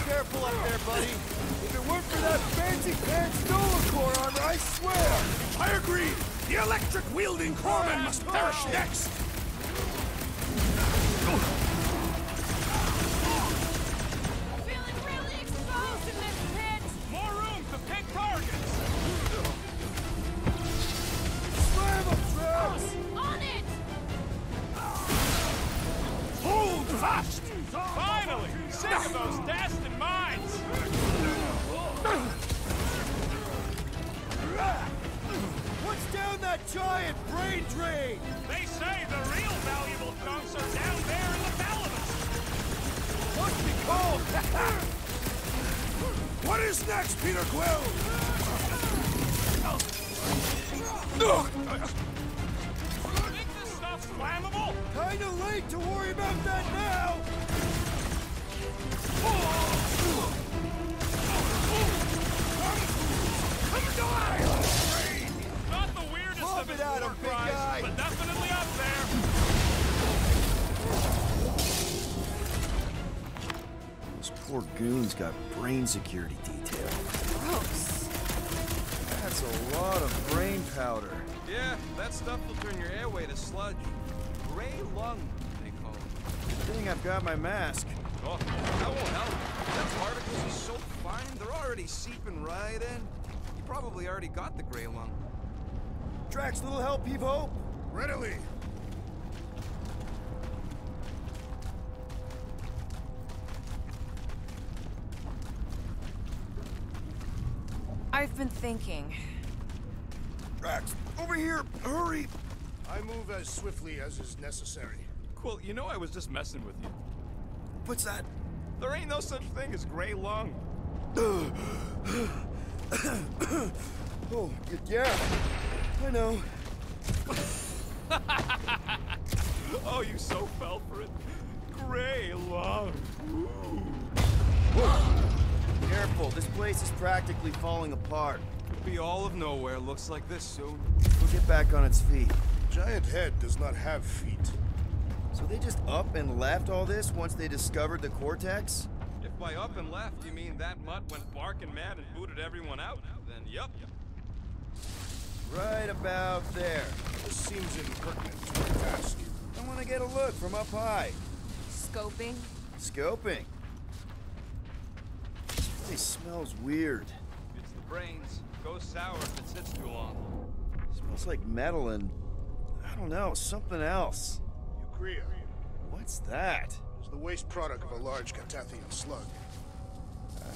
Careful up there, buddy. If it weren't for that fancy pants Noah core armor, I swear! I agree! The electric-wielding corpsman must perish next! Feeling really exposed in this pit! More room to pick targets! Slam him, Drax! On it! Hold fast! Finally! Sick of those dasted mines! What's down that giant brain drain? They say the real valuable chunks are down there in the perilous! Must be cold! What is next, Peter Quill? Think this stuff's flammable? Kinda late to worry about that now! Not the weirdest Pop of his it at him, war big cries, guy. but definitely up there. Those poor goons got brain security detail. Gross. That's a lot of brain powder. Yeah, that stuff will turn your airway to sludge. Gray lung, they call it. Good thing I've got my mask. Oh, that won't help. That particles are so fine, they're already seeping right in. You probably already got the gray lung. Drax, little help, heave hope? Readily. I've been thinking. Drax, over here, hurry! I move as swiftly as is necessary. Cool, you know I was just messing with you. What's that? There ain't no such thing as gray lung. Oh, yeah, I know. Oh, you so fell for it. Gray lung. Careful, this place is practically falling apart. Could be all of Knowhere looks like this soon. We'll get back on its feet. Giant head does not have feet. So they just up and left all this once they discovered the Cortex? If by up and left you mean that mutt went barking mad and booted everyone out, then yup. Right about there. This seems impertinent to my task. I want to get a look from up high. scoping? Scoping? It smells weird. It's the brains. Goes sour if it sits too long. Smells like metal and, I don't know, something else. Urea. What's that? It's the waste product of a large Katathian slug.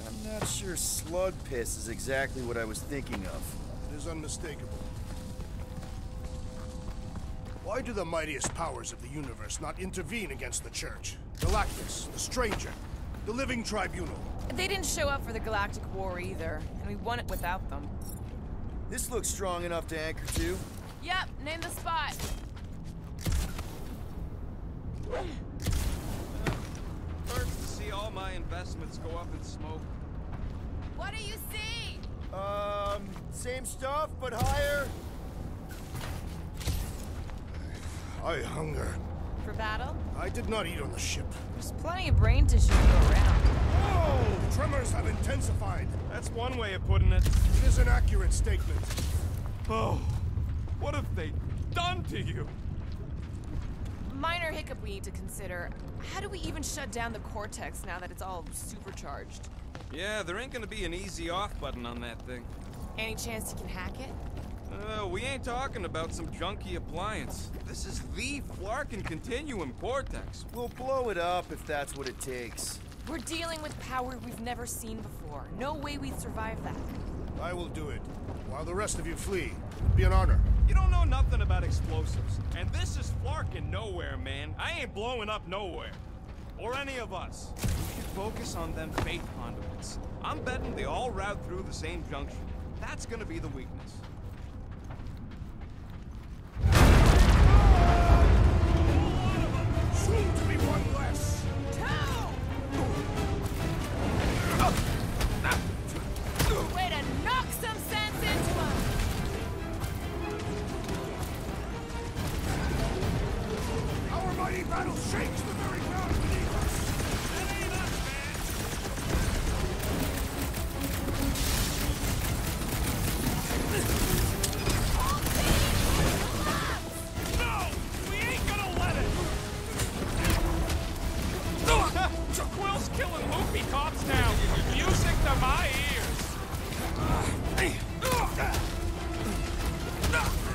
I'm not sure slug piss is exactly what I was thinking of. It is unmistakable. Why do the mightiest powers of the universe not intervene against the Church? Galactus, the Stranger, the Living Tribunal. They didn't show up for the Galactic War either, and we won it without them. This looks strong enough to anchor to. Yep, name the spot. Hurts to see all my investments go up in smoke. What do you see? Same stuff, but higher. I hunger. For battle? I did not eat on the ship. There's plenty of brain tissue to go around. Whoa! The tremors have intensified. That's one way of putting it. It is an accurate statement. Oh, what have they done to you? Minor hiccup we need to consider. How do we even shut down the cortex now that it's all supercharged? Yeah, there ain't gonna be an easy off button on that thing. Any chance you can hack it? We ain't talking about some junky appliance. This is the Flarkin Continuum Cortex. We'll blow it up if that's what it takes. We're dealing with power we've never seen before. No way we'd survive that. I will do it. While the rest of you flee. It'll be an honor. You don't know nothing about explosives. And this is Flarkin Knowhere, man. I ain't blowing up Knowhere. Or any of us. We should focus on them faith conduits. I'm betting they all route through the same junction. That's gonna be the weakness. Soon to be one less. Way to knock some sense into him! Our mighty battle shakes the very ground beneath us. That ain't us, man. No! We ain't gonna let it! Quill's killing loopy cops now. Music to my ears.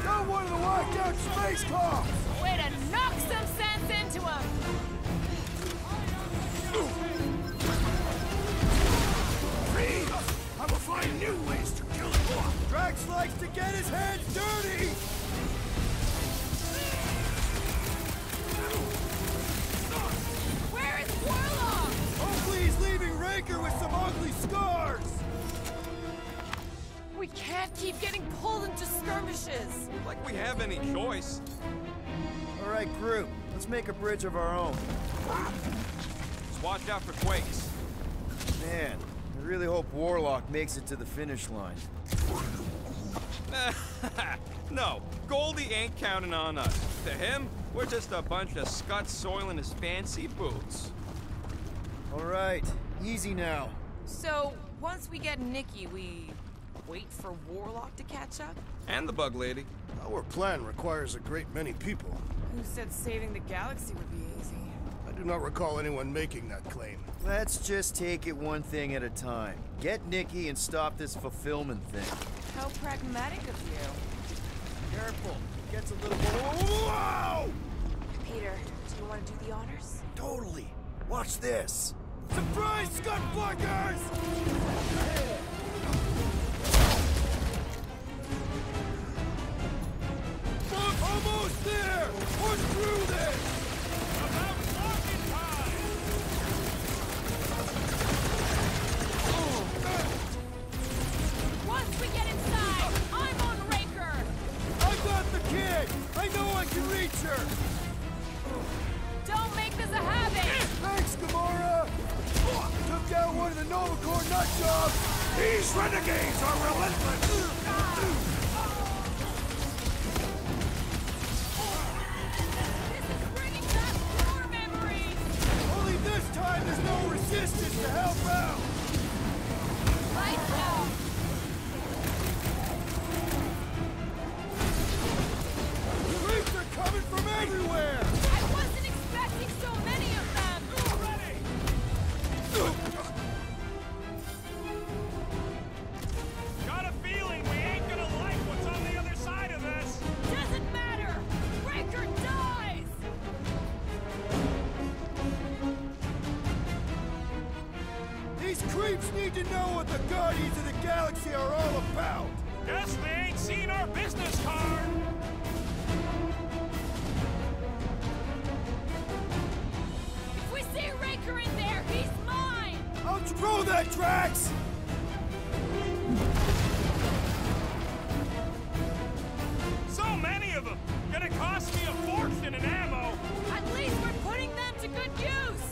Got one of the locked out space cops! Way to knock some sense into him! Free! I will find new ways to kill you. Drax likes to get his hands dirty! Where is Warlock? Hopefully he's leaving Raker with some ugly scars! We can't keep getting pulled into skirmishes. Like we have any choice. All right, crew. Let's make a bridge of our own. Just watch out for quakes. Man, I really hope Warlock makes it to the finish line. No, Goldie ain't counting on us. To him, we're just a bunch of scuts soiling his fancy boots. All right, easy now. So, once we get Nikki, we wait for Warlock to catch up? And the bug lady. Our plan requires a great many people. Who said saving the galaxy would be easy? I do not recall anyone making that claim. Let's just take it one thing at a time. Get Nikki and stop this fulfillment thing. How pragmatic of you. Careful. It gets a little more... Whoa! Peter, do you want to do the honors? Totally. Watch this. Surprise, Scud Fluckers! Almost there! We're through this! About fucking time! Once we get inside, I'm on Raker! I got the kid! I know I can reach her! Don't make this a habit! Thanks, Gamora! Took down one of the Nova Corps nut jobs! These renegades are relentless! Bringing back war memories! Only this time there's no resistance to help out! Lights out! Creeps are coming from everywhere! I wasn't expecting so many of them! creeps need to know what the Guardians of the Galaxy are all about! Guess they ain't seen our business card! If we see Raker in there, he's mine! I'll throw that, Drax! So many of them! Gonna cost me a fortune in ammo! At least we're putting them to good use!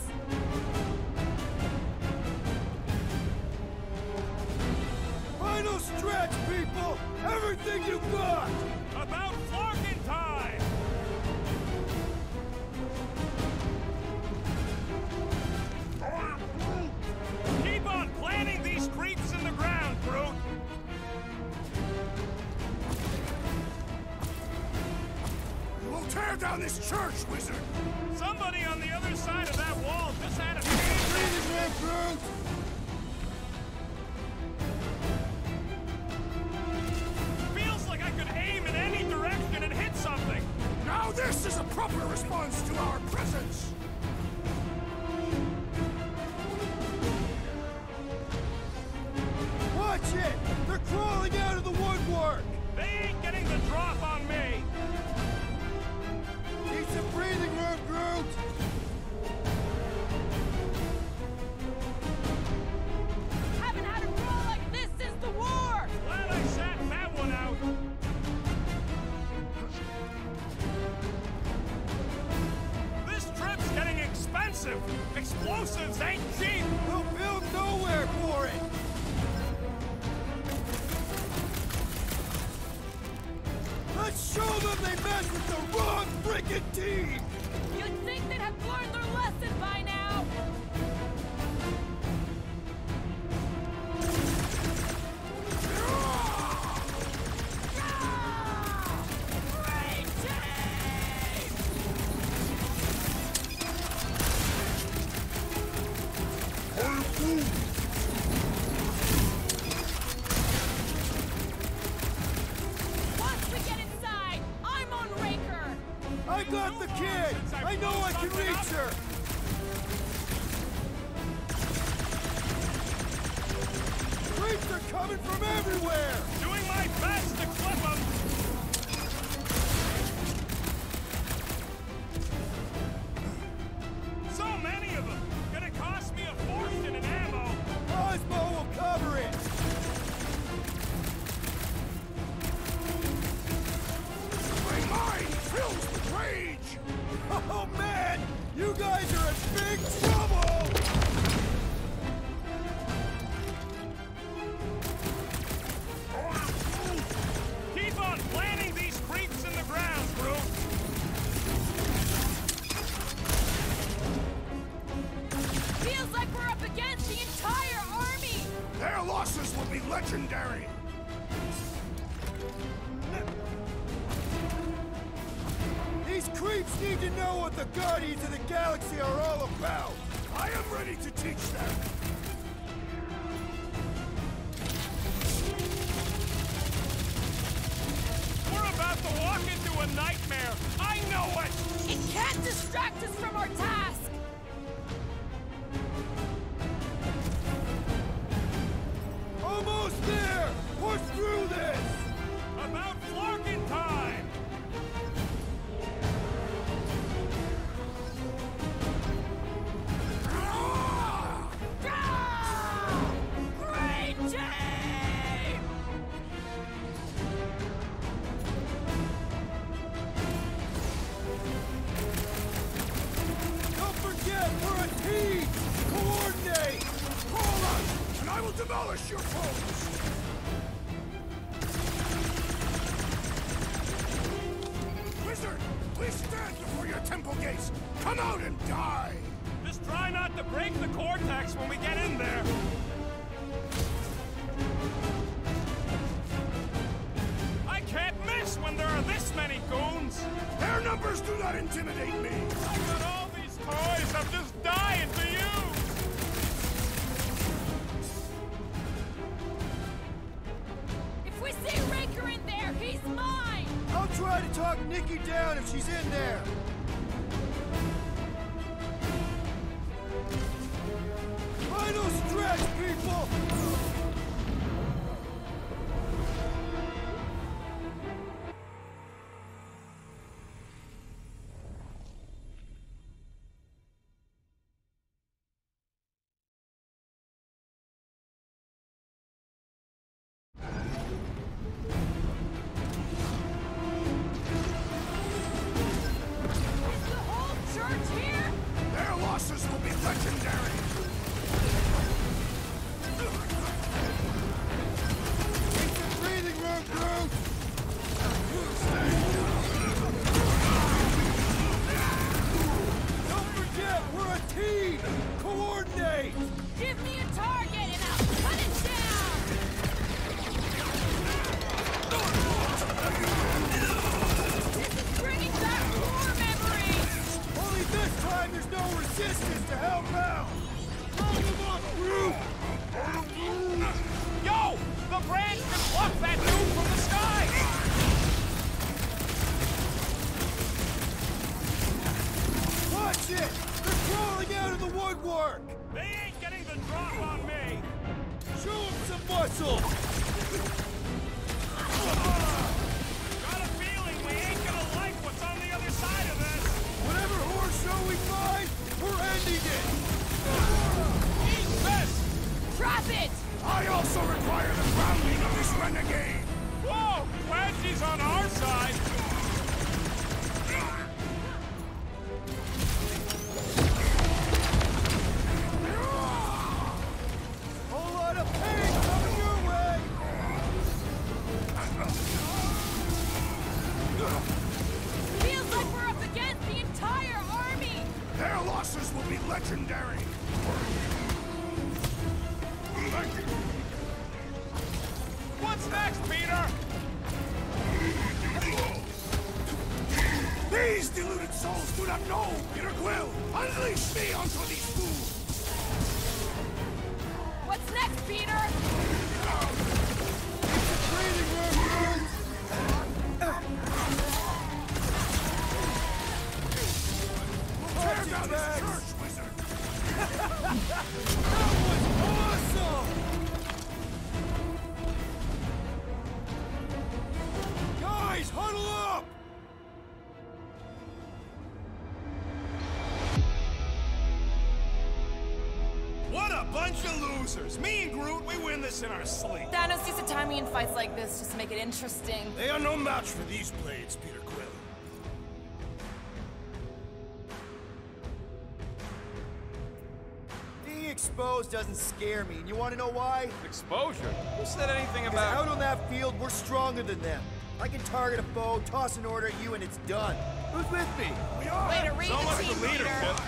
Final stretch, people! Everything you got! About flocking time! Keep on planting these creeps in the ground, Brute! We'll tear down this church, wizard! Somebody on the other side of that wall just had a Breathing room, Brute! Feels like I could aim in any direction and hit something! Now this is a proper response to our presence! Watch it! They're crawling out of the woodwork! They ain't getting the drop on me! Need some breathing room, Groot! Haven't had a brawl like this since the war! Glad I sat that one out! This trip's getting expensive! Explosives ain't cheap! We'll build Knowhere for it! Let's show them they messed with the wrong frickin' team! You'd think they'd have learned their lesson by now! Great team! Once we get inside, I'm on Raker! I got the kid! I know I can reach her! Creeps are coming from everywhere! Doing my best to clip them! So many of them! Gonna cost me a fortune in ammo! Cosmo will cover it! My mind fills with rage! Oh man! You guys are in big trouble! Keep on planting these creeps in the ground, Brute! Feels like we're up against the entire army! Their losses will be legendary! These creeps need to know what the Guardians of the Galaxy are all about! I am ready to teach them! We're about to walk into a nightmare! I know it! It can't distract us from our task! Almost there! Push through this! About flocking time! Ah! Great team! Don't forget, we're a team! Coordinate! Call us, and I will demolish your foes! Wizard, please stand before your temple gates! Come out and die! Just try not to break the cortex when we get in there! I can't miss when there are this many goons! Their numbers do not intimidate me! I got all these toys I'm just dying to use! If we see Raker in there, he's mine! I'll try to talk Nikki down if she's in there! Final stretch, people! losses will be legendary! Keep some breathing room, Groot! Don't forget, we're a team! Coordinate! Give me a target and I'll cut it down! This is bringing back war memories! Only this time there's no resistance to help out! Roll them up, Groot! Yo! The branch can pluck that dude from the sky! Watch it! They're crawling out of the woodwork! They ain't getting the drop on me! Show them some muscle! Got a feeling we ain't gonna like what's on the other side of this! Whatever horse show we find, we're ending it! Eat this! Trap it! I also require the grounding of this renegade! Whoa! Glad she's on our side! Whole lot of pain coming your way! Feels like we're up against the entire army! Their losses will be legendary! What's next, Peter? These deluded souls do not know Peter Quill! Unleash me onto these fools! What's next, Peter? Breathing room, Groot! Tear down this church, wizard! That was awesome! Guys, huddle up! What a bunch of losers! Me and Groot, we win this in our sleep! Thanos used to time me in fights like this just to make it interesting. They are no match for these blades, Peter Quill. Being exposed doesn't scare me, and you want to know why? Exposure? Who said anything 'Cause about... out on that field, we're stronger than them. I can target a foe, toss an order at you, and it's done. Who's with me? We are! Way to read So the much team, for leadership!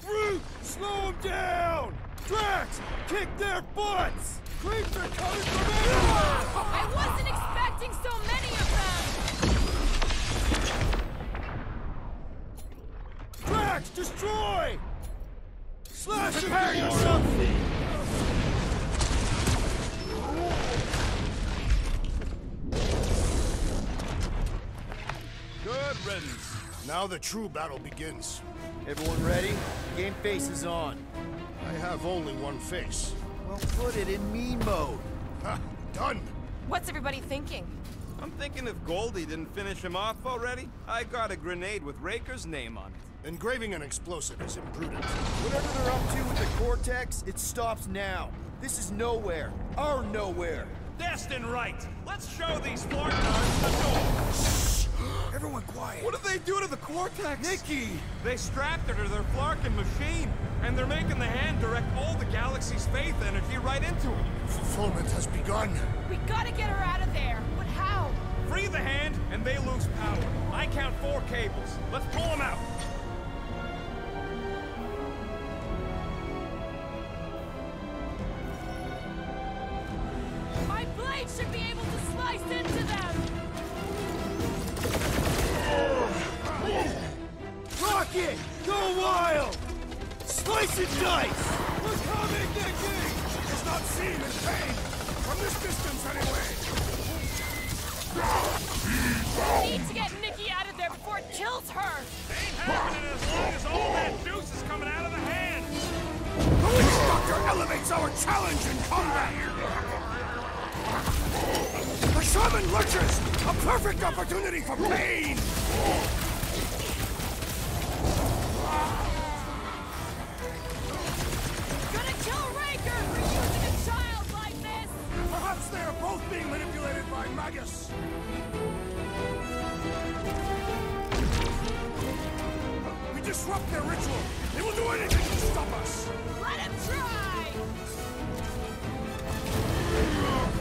Groot, slow them down! Drax, kick their butts! Creeps are coming from everywhere! I wasn't expecting so many of them! Drax, destroy! Slash prepare yourself! Good riddance. Now the true battle begins. Everyone ready? Game face is on. I have only one face. Well, put it in me mode. Ha! Done! What's everybody thinking? I'm thinking if Goldie didn't finish him off already, I got a grenade with Raker's name on it. Engraving an explosive is imprudent. Whatever they're up to with the Cortex, it stops now. This is Knowhere. Our Knowhere. Destined right! Let's show these Flarknards the door! Everyone quiet. What did they do to the Cortex? Nikki! They strapped her to their Flarkin machine, and they're making the hand direct all the galaxy's faith energy right into it. Fulfillment has begun. We gotta get her out of there. But how? Free the hand, and they lose power. I count 4 cables. Let's pull them out. My blade should be able to slice into them! Rocket! Go wild! Slice and dice! We're coming, Nikki! Does not seem in pain. From this distance, anyway. We need to get Nikki out of there before it kills her! Ain't happening as long as all that juice is coming out of the hand. The Witch Doctor elevates our challenge in combat. The Shaman lurches! A perfect opportunity for pain! Gonna kill Raker for using a child like this! Perhaps they are both being manipulated by Magus. disrupt their ritual! They will do anything to stop us! Let him try!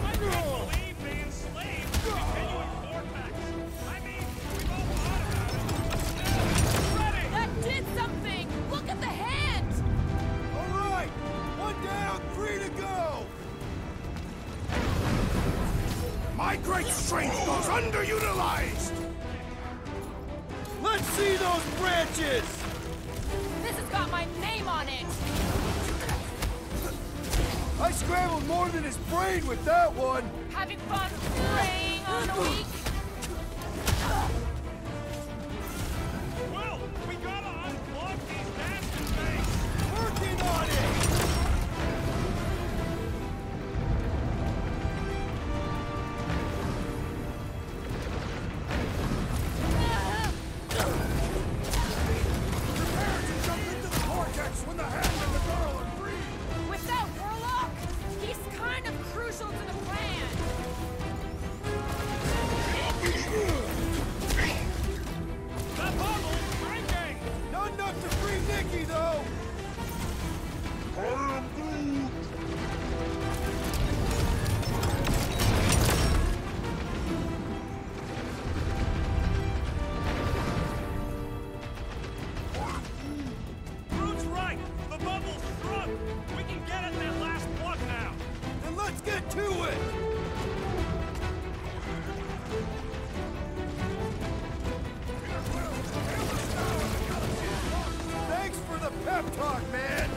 I can't believe they enslaved continuing vortex. I mean, we've all thought about it. Ready! That did something! Look at the hand! All right! One down, 3 to go! My great strength goes underutilized! Let's see those branches! This has got my name on it! I scrambled more than his brain with that one! Having fun preying on the weak? Well, we gotta unplug these nasty things. Working on it! Prepare to jump into the vortex when the hand and the girl are free! Without Warlock, he's kind of crucial to the plan. That bubble's breaking! Not enough to free Nikki, though! Groot's right! The bubble's shrunk! We can get at that last plug now! Then let's get to it! Thanks for the pep talk, man!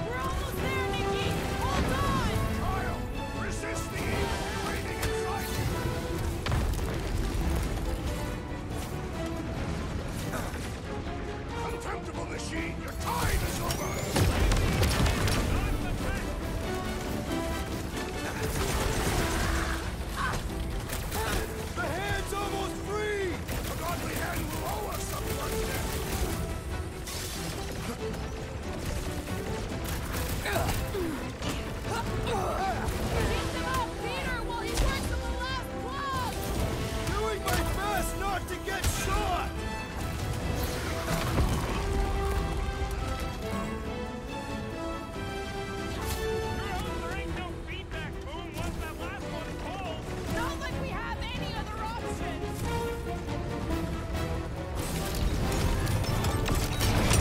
We're almost there, Nikki! Hold on! Kyle, resist the evil raining inside you! Contemptible machine, your time is over! The hand's almost free! The godly hand will owe us some bloodshed! Keep him up, Peter, while he works on the last plug! Doing my best not to get shot! There ain't no feedback boom once that last one falls! Not like we have any other options!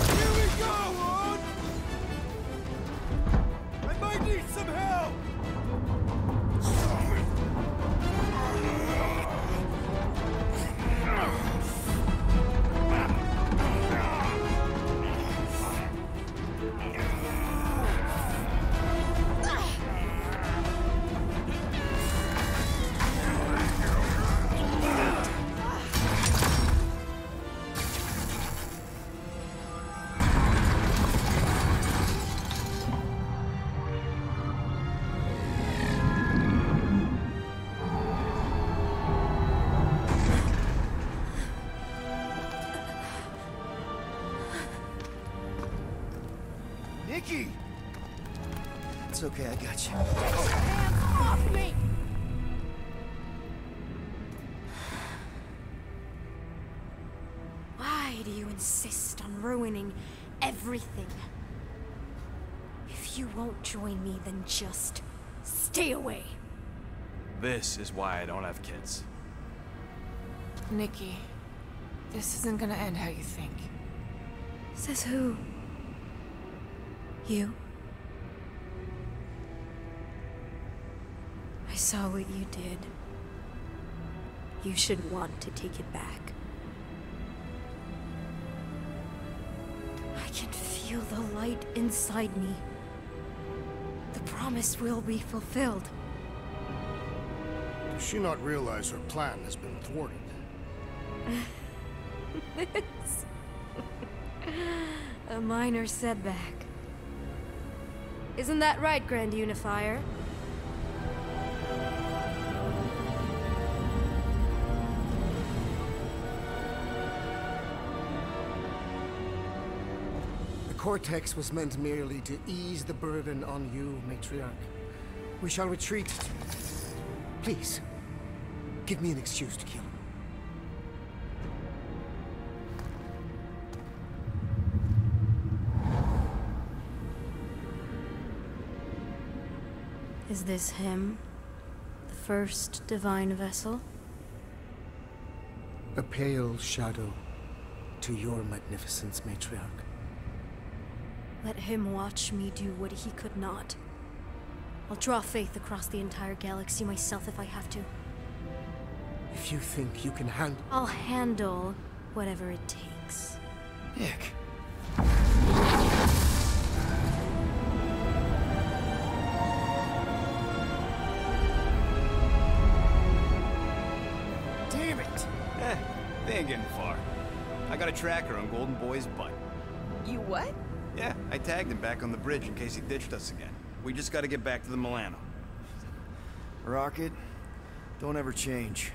Here we go, Ron! I might need some help! Nikki! It's okay, I got you. Hands off me! Why do you insist on ruining everything? If you won't join me, then just stay away. This is why I don't have kids. Nikki, this isn't gonna end how you think. Says who? You? I saw what you did. You should want to take it back. I can feel the light inside me. The promise will be fulfilled. Does she not realize her plan has been thwarted? It's a minor setback. Isn't that right, Grand Unifier? The Cortex was meant merely to ease the burden on you, Matriarch. We shall retreat. Please. Give me an excuse to kill him. Is this him? The first divine vessel? A pale shadow to your magnificence, matriarch. Let him watch me do what he could not. I'll draw faith across the entire galaxy myself if I have to. If you think you can handle... I'll handle whatever it takes. Nick. Damn it! They ain't getting far. I got a tracker on Golden Boy's butt. You what? Yeah, I tagged him back on the bridge in case he ditched us again. We just gotta get back to the Milano. Rocket, don't ever change.